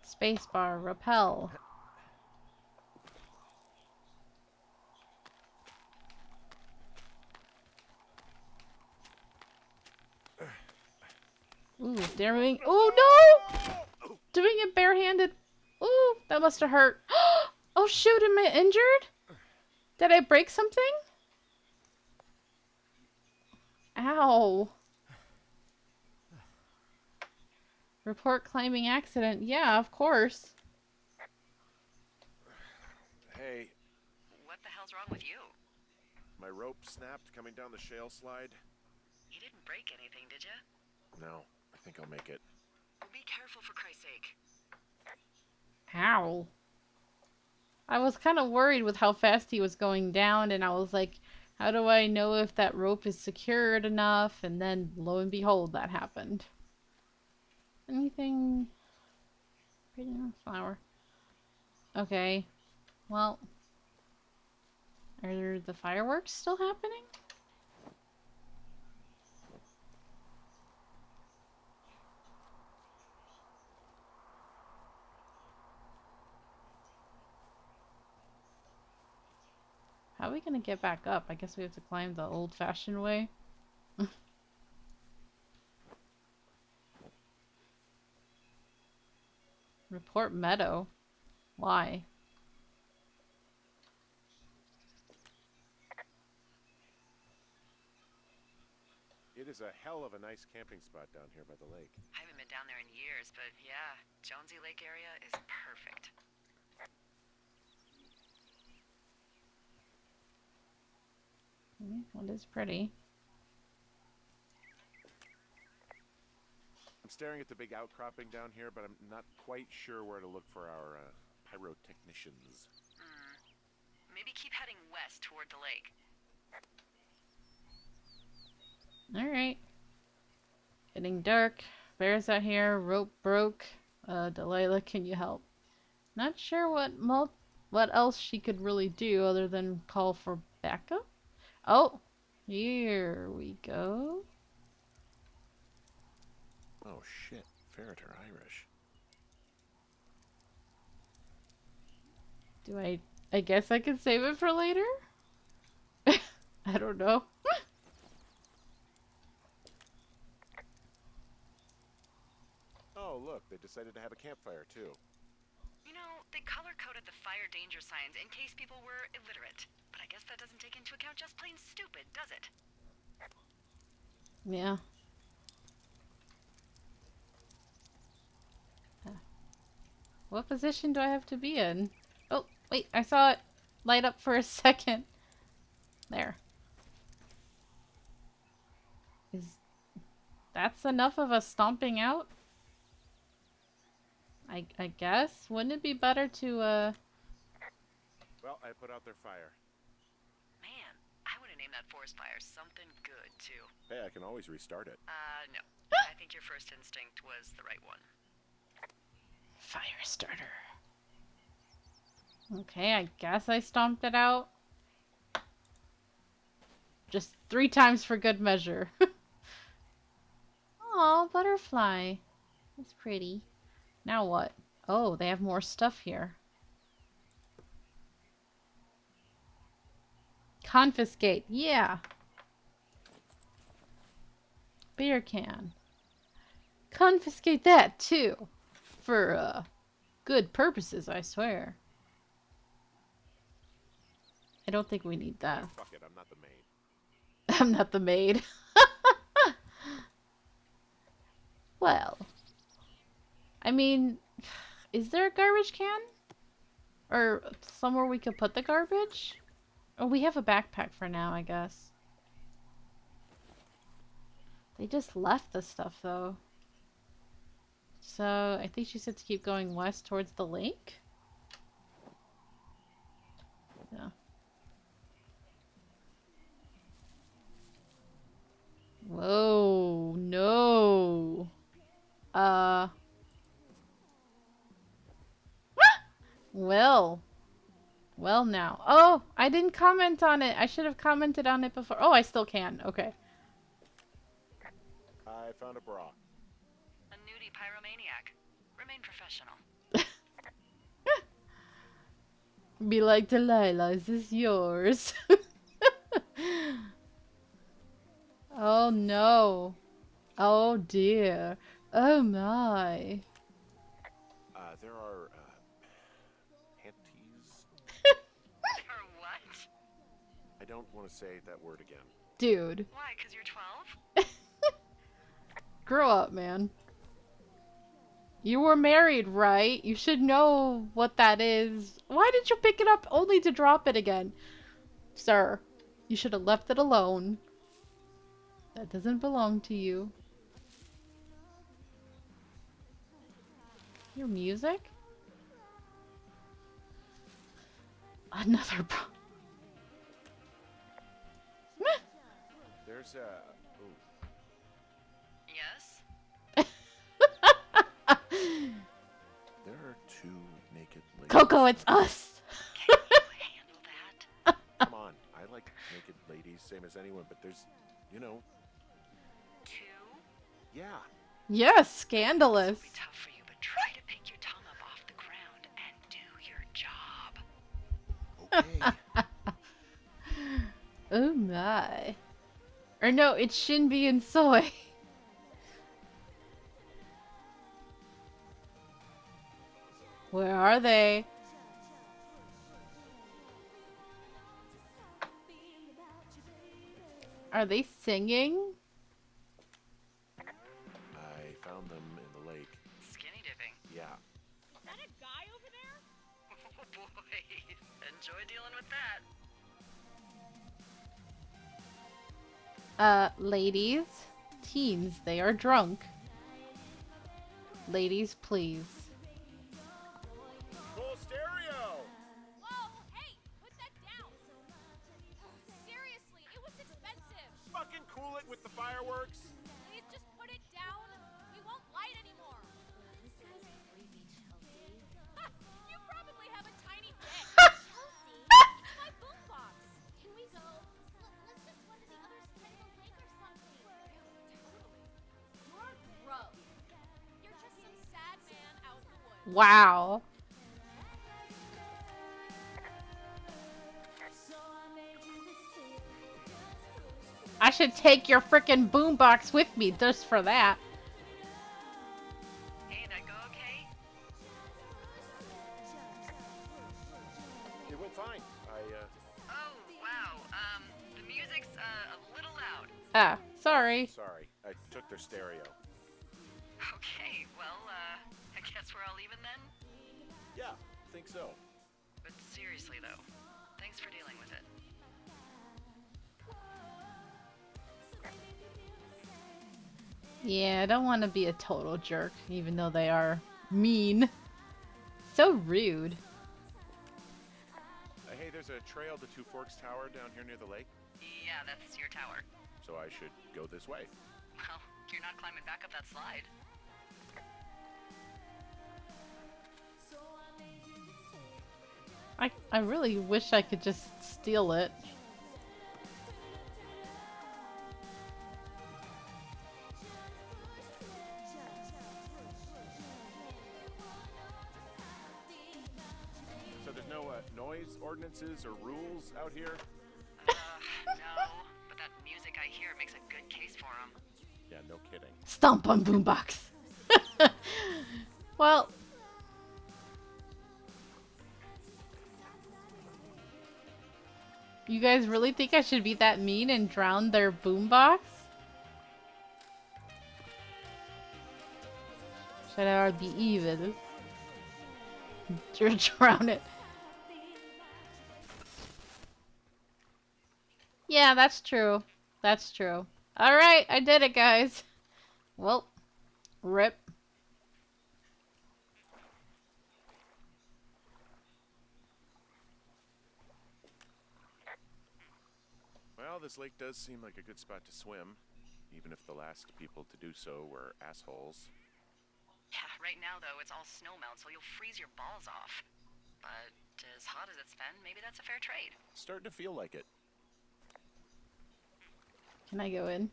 Spacebar, repel. Ooh, daring. Oh no! Doing it barehanded. Ooh, that must have hurt. Oh shoot, am I injured? Did I break something? Ow. Report claiming accident. Yeah, of course. Hey, What the hell's wrong with you? my rope snapped coming down the shale slide. You didn't break anything, did you? No, I think I'll make it. Well, be careful for Christ's sake. Ow. I was kind of worried with how fast he was going down, and I was like, how do I know if that rope is secured enough? And then, lo and behold, that happened. Anything? Flower. Okay. Well, are the fireworks still happening? How are we gonna get back up? I guess we have to climb the old-fashioned way. Report meadow. Why? It is a hell of a nice camping spot down here by the lake. I haven't been down there in years, but yeah, Jonesy Lake area is perfect. Well, it is pretty. I'm staring at the big outcropping down here, but I'm not quite sure where to look for our pyrotechnicians. Maybe keep heading west toward the lake. Alright. Getting dark. Bears out here. Rope broke. Delilah, can you help? Not sure what else she could really do other than call for backup. Oh, here we go. Oh shit, ferret are Irish. I guess I can save it for later? I don't know. Oh look, they decided to have a campfire too. You know, they color-coded the fire danger signs in case people were illiterate. But I guess that doesn't take into account just plain stupid, does it? Yeah. What position do I have to be in? Oh, wait, I saw it light up for a second. There. Is that's enough of a stomping out? I guess. Wouldn't it be better to Well, I put out their fire. Man, I would have named that forest fire something good, too. Hey, I can always restart it. No. I think your first instinct was the right one. fire starter? Okay, I guess I stomped it out. Just 3 times for good measure. Aw, butterfly. That's pretty. Now what? Oh, they have more stuff here. Confiscate. Yeah. Beer can. Confiscate that, too. For, good purposes, I swear. I don't think we need that. Fuck it, I'm not the maid. I'm not the maid. Well. I mean, is there a garbage can? Or somewhere we could put the garbage? Oh, we have a backpack for now, I guess. They just left the stuff, though. So, I think she said to keep going west towards the lake? Yeah. Whoa, no. Well. Well now. Oh, I didn't comment on it. I should have commented on it before. Oh, I still can. Okay. I found a bra. A nudie pyromaniac. Remain professional. Be like, Delilah, is this yours? Oh no. Oh dear. Oh my. There are, panties. Or what? I don't want to say that word again. Dude. Why, 'cause you're 12? Grow up, man. You were married, right? You should know what that is. Why did you pick it up only to drop it again? Sir, you should have left it alone. That doesn't belong to you. Your music? Another There's a... Ooh. Yes? There are two naked ladies. Coco, it's us! Can you handle that? Come on, I like naked ladies, same as anyone, but there's, you know... 2? Yeah. Yes, scandalous. It'll be tough for you, but try to pick your tongue up off the ground and do your job. Okay. Oh my. Or no, it's Shinbi and Soy. Where are they? Are they singing? I found them in the lake. Skinny dipping. Yeah. Is that a guy over there? Oh boy. Enjoy dealing with that. Ladies? Teens, they are drunk. Ladies, please. Full stereo! Whoa, hey, put that down. Seriously, it was expensive. Fucking cool it with the fireworks! Please just put it down. We won't light anymore. This guy's creepy, Chelsea. You probably have a tiny dick. Chelsea, it's my boombox. Can we go? Let's just run to the other side of the lake or something. Totally. You're gross. You're just some sad man out in the woods. Wow. I should take your frickin' boombox with me just for that. Hey, that go okay? It went fine. Oh, wow. The music's, a little loud. Ah, sorry. Sorry. I took their stereo. Okay, well, I guess we're all even then? Yeah, think so. But seriously, though, thanks for dealing with it. Yeah, I don't want to be a total jerk, even though they are mean. So rude. Hey, there's a trail to Two Forks Tower down here near the lake, Yeah, that's your tower. so I should go this way. Well, you're not climbing back up that slide. I really wish I could just steal it. So there's no noise ordinances or rules out here? No, but that music I hear makes a good case for 'em. Yeah, no kidding. Stomp on boombox. Well, you guys really think I should be that mean and drown their boombox? Should I be evil? Drown it. Yeah, that's true. That's true. Alright, I did it, guys. Well, rip. Well, this lake does seem like a good spot to swim, even if the last people to do so were assholes. Yeah, right now though, it's all snowmelt, so you'll freeze your balls off. But as hot as it's been, maybe that's a fair trade. Starting to feel like it. Can I go in?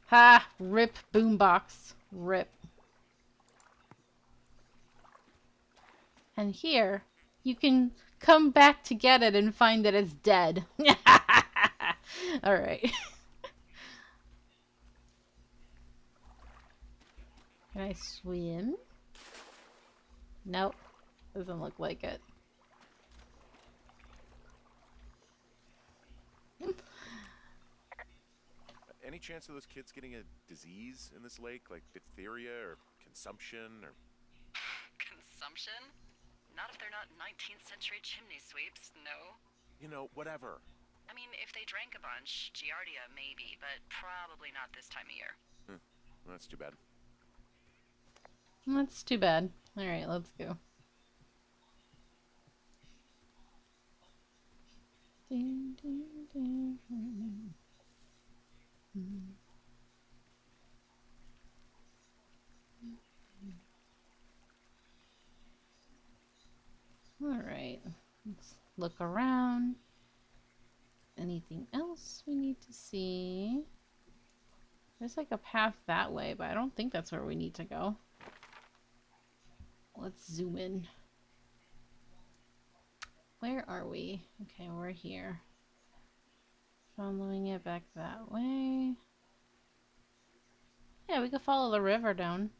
Ha! Rip boombox. Rip. And here, you can come back to get it and find that it's dead. Alright. Can I swim? Nope. Doesn't look like it. Any chance of those kids getting a disease in this lake, like diphtheria or consumption or... Consumption? Not if they're not 19th century chimney sweeps, no. You know, whatever. I mean, if they drank a bunch, Giardia maybe, but probably not this time of year. Well, that's too bad. That's too bad. Alright, let's go. Alright, let's look around. Anything else we need to see? There's like a path that way, but I don't think that's where we need to go. Let's zoom in. Where are we? Okay, we're here. Following it back that way. Yeah, we could follow the river down.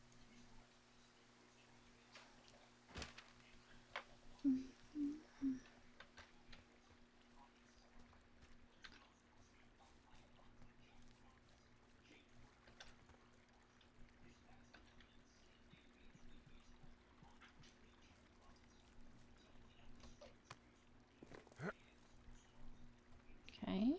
Okay.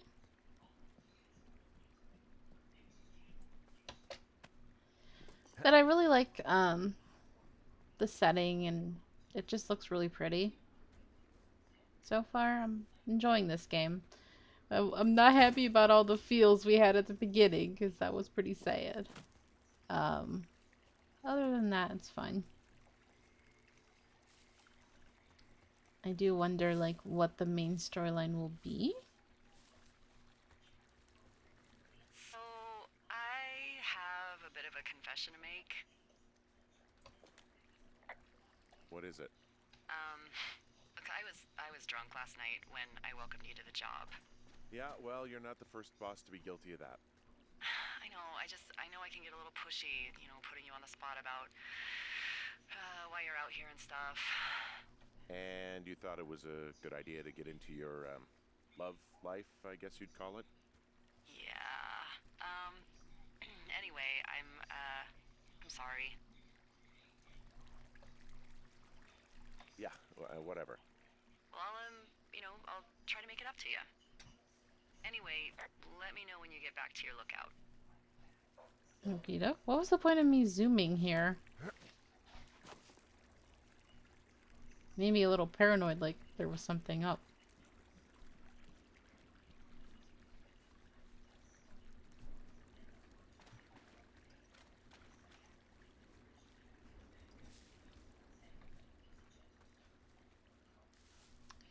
But I really like the setting, and it just looks really pretty. So far, I'm enjoying this game. I'm not happy about all the feels we had at the beginning, because that was pretty sad. Um, Other than that, it's fine. I do wonder, like, what the main storyline will be. So, I have a bit of a confession to make. What is it? Look, I was drunk last night when I welcomed you to the job. Yeah, well, you're not the first boss to be guilty of that. I know, I know I can get a little pushy, you know, putting you on the spot about why you're out here and stuff. And you thought it was a good idea to get into your, love life, I guess you'd call it? Yeah. Anyway, I'm sorry. Yeah, whatever. Well, you know, I'll try to make it up to you. Anyway, let me know when you get back to your lookout. Okey-doke. What was the point of me zooming here? Made me a little paranoid, like there was something up.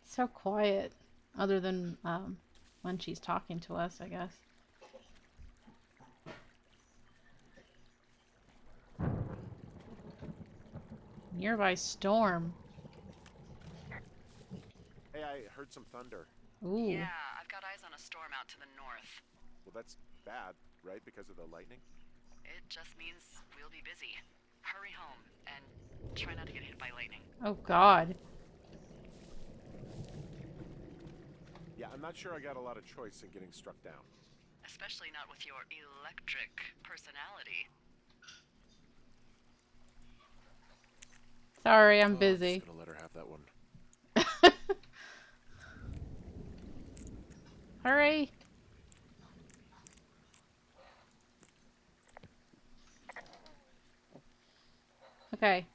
It's so quiet. Other than when she's talking to us, I guess. Nearby storm. Hey, I heard some thunder. Ooh. Yeah, I've got eyes on a storm out to the north. Well, that's bad. right? Because of the lightning? It just means we'll be busy. Hurry home, and try not to get hit by lightning. Oh, God. Yeah, I'm not sure I got a lot of choice in getting struck down. Especially not with your electric personality. Sorry, I'm Oh, I'm just busy. gonna let her have that one. Hurry. Okay.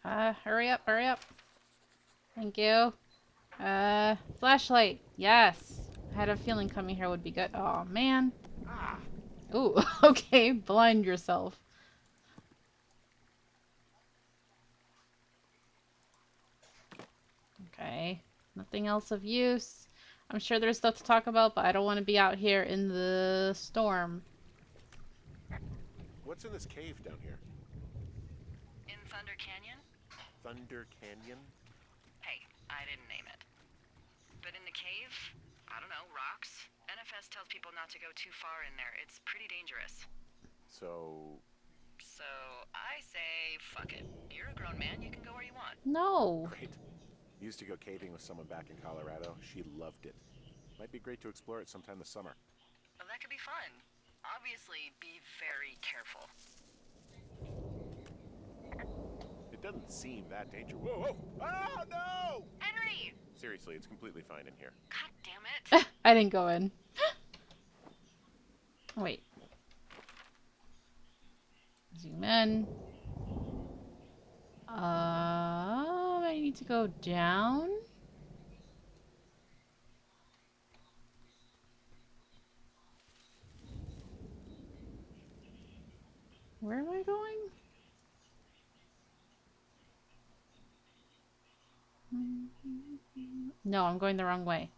Hurry up, hurry up. Thank you. Flashlight. Yes. I had a feeling coming here would be good. Oh, man. Ah! Ooh, okay. Blind yourself. Okay. Nothing else of use. I'm sure there's stuff to talk about, but I don't want to be out here in the storm. What's in this cave down here? In Thunder Canyon? Thunder Canyon? Hey, I didn't name it. But in the cave, I don't know, rocks? NFS tells people not to go too far in there. It's pretty dangerous. So... So I say, fuck it. You're a grown man, you can go where you want. No. Great. Used to go caving with someone back in Colorado. She loved it. Might be great to explore it sometime this summer. Well, that could be fun. Obviously, be very careful. It doesn't seem that dangerous. Whoa, whoa! Ah, no! Henry! Seriously, it's completely fine in here. God damn it. I didn't go in. Wait. Zoom in. I need to go down? Where am I going? No, I'm going the wrong way.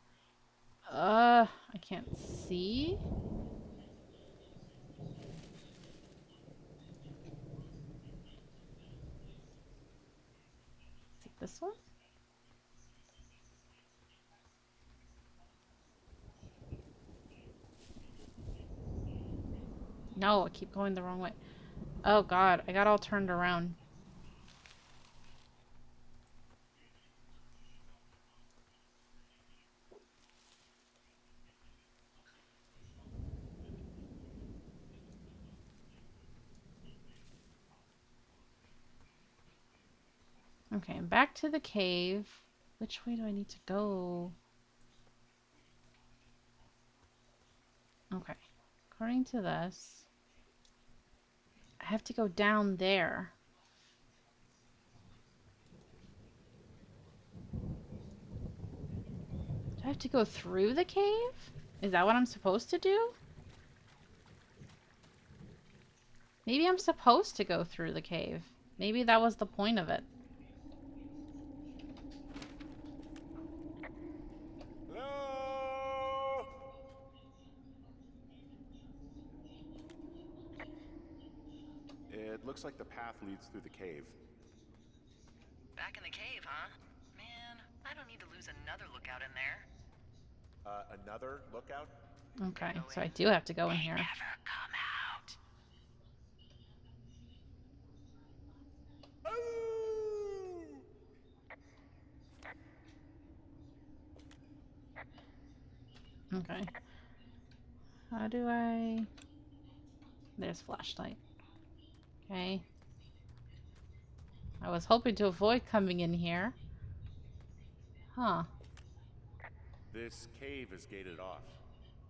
I can't see. Take this one? No, I keep going the wrong way. Oh god, I got all turned around. Okay, I'm back to the cave. Which way do I need to go? Okay, according to this, I have to go down there. Do I have to go through the cave? Is that what I'm supposed to do? Maybe I'm supposed to go through the cave. Maybe that was the point of it. Hello? It looks like the path leads through the cave. Back in the cave, huh? Man, I don't need to lose another lookout in there. Another lookout? Okay, They go so I in, do have to go in they here. never come out. Okay. How do I... There's flashlight. Okay. I was hoping to avoid coming in here. Huh. This cave is gated off.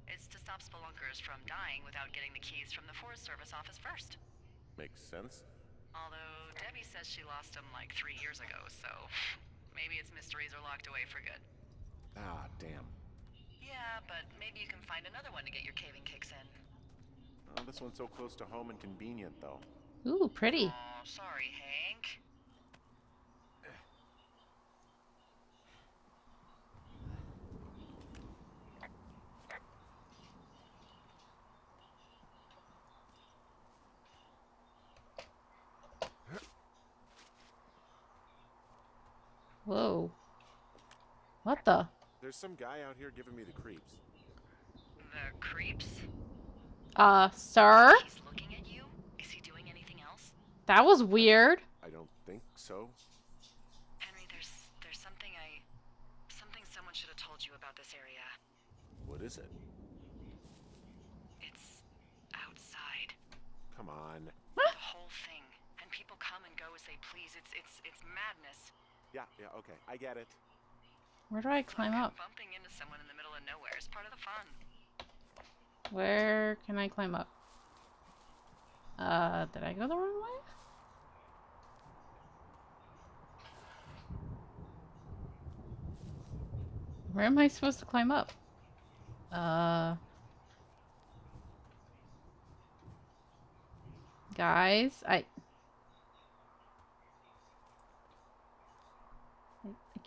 It's to stop spelunkers from dying without getting the keys from the Forest Service office first. Makes sense. Although Debbie says she lost them like 3 years ago, so maybe its mysteries are locked away for good. Ah, damn. Yeah, but maybe you can find another one to get your caving kicks in. Oh, this one's so close to home and convenient, though. Ooh, pretty. Aw, sorry, Hank. Whoa. What the? There's some guy out here giving me the creeps. The creeps? Sir? He's looking at you? Is he doing anything else? That was weird. I don't think so. Henry, there's something someone should have told you about this area. What is it? It's outside. Come on. The whole thing. And people come and go as they please. It's madness. Yeah, okay. I get it. Where do I climb up? Bumping into someone in the middle of nowhere is part of the fun. Where can I climb up? Did I go the wrong way? Where am I supposed to climb up? Guys, I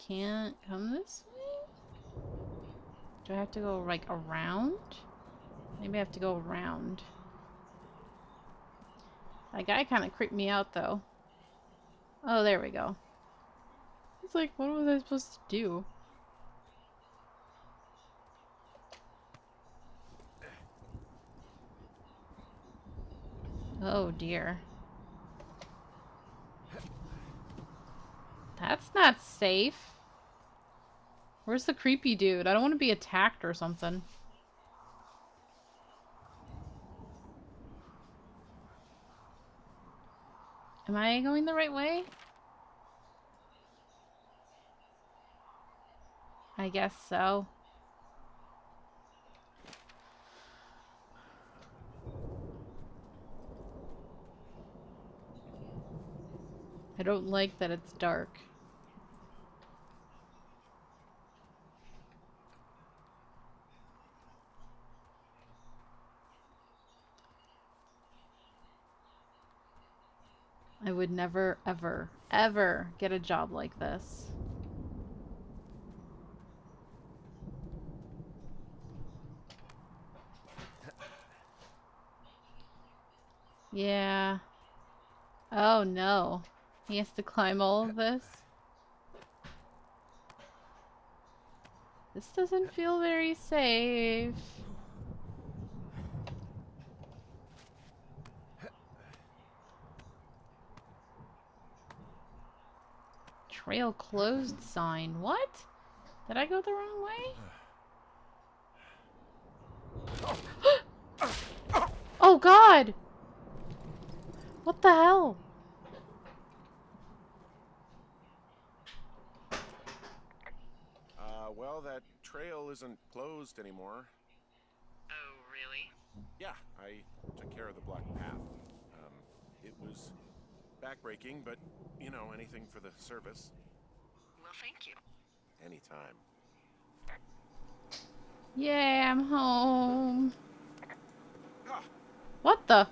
can't come this way? Do I have to go, like, around? Maybe I have to go around. That guy kind of creeped me out, though. Oh, there we go. It's like, what was I supposed to do? Oh, dear. That's not safe. Where's the creepy dude? I don't want to be attacked or something. Am I going the right way? I guess so. I don't like that it's dark. I would never, ever, ever get a job like this. Yeah. Oh no. He has to climb all of this? This doesn't feel very safe. Trail closed sign. What? Did I go the wrong way? Oh god! What the hell? Well, that trail isn't closed anymore. Oh, really? Yeah, I took care of the blocked path. It was backbreaking, but, you know, anything for the service. Well, thank you. Anytime. Yeah, I'm home. Ah, What the?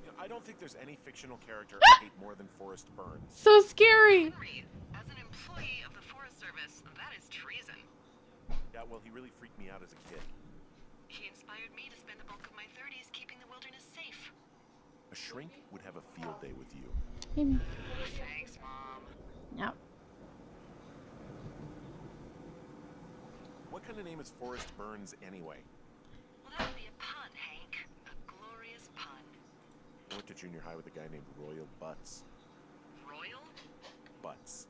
you know, I don't think there's any fictional character I hate more than Forrest Burns. So scary! Henry, as an employee of the Forest Service, that is treason. Yeah, well, he really freaked me out as a kid. He inspired me to spend the bulk of my 30s keeping the wilderness safe. A shrink would have a field day with you. Thanks, Mom. Yep. What kind of name is Forrest Burns anyway? Well, that would be a pun, Hank. A glorious pun. I went to junior high with a guy named Royal Butts. Royal? Butts.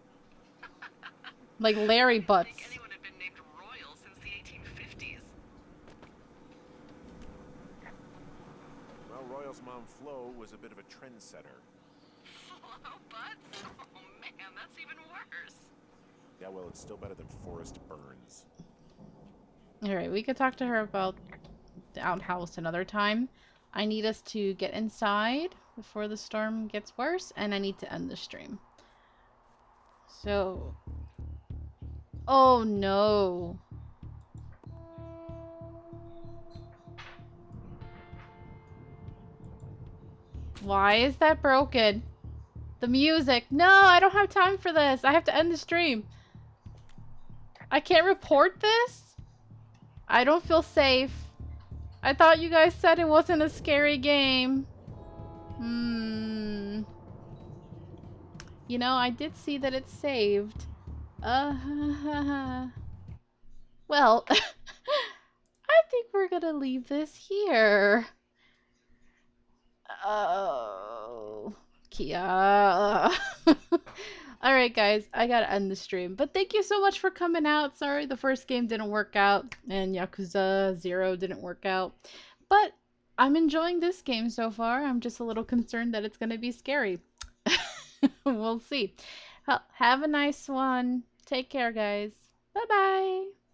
Like Larry I don't Butts. think anyone had been named Royal since the 1850s. Well, Royal's mom, Flo, was a bit of a trendsetter. Flo Butts? Oh, man, that's even worse. Yeah, well, it's still better than Forrest Burns. Alright, we could talk to her about the outhouse another time. I need us to get inside before the storm gets worse, and I need to end the stream. So... Oh no. Why is that broken? The music. No, I don't have time for this. I have to end the stream. I can't report this? I don't feel safe. I thought you guys said it wasn't a scary game. You know, I did see that it's saved. Well, we're gonna leave this here. Oh, Kia. Alright, guys, I gotta end the stream. But thank you so much for coming out. Sorry the first game didn't work out, and Yakuza 0 didn't work out. But I'm enjoying this game so far. I'm just a little concerned that it's gonna be scary. We'll see. Have a nice one. Take care, guys. Bye bye.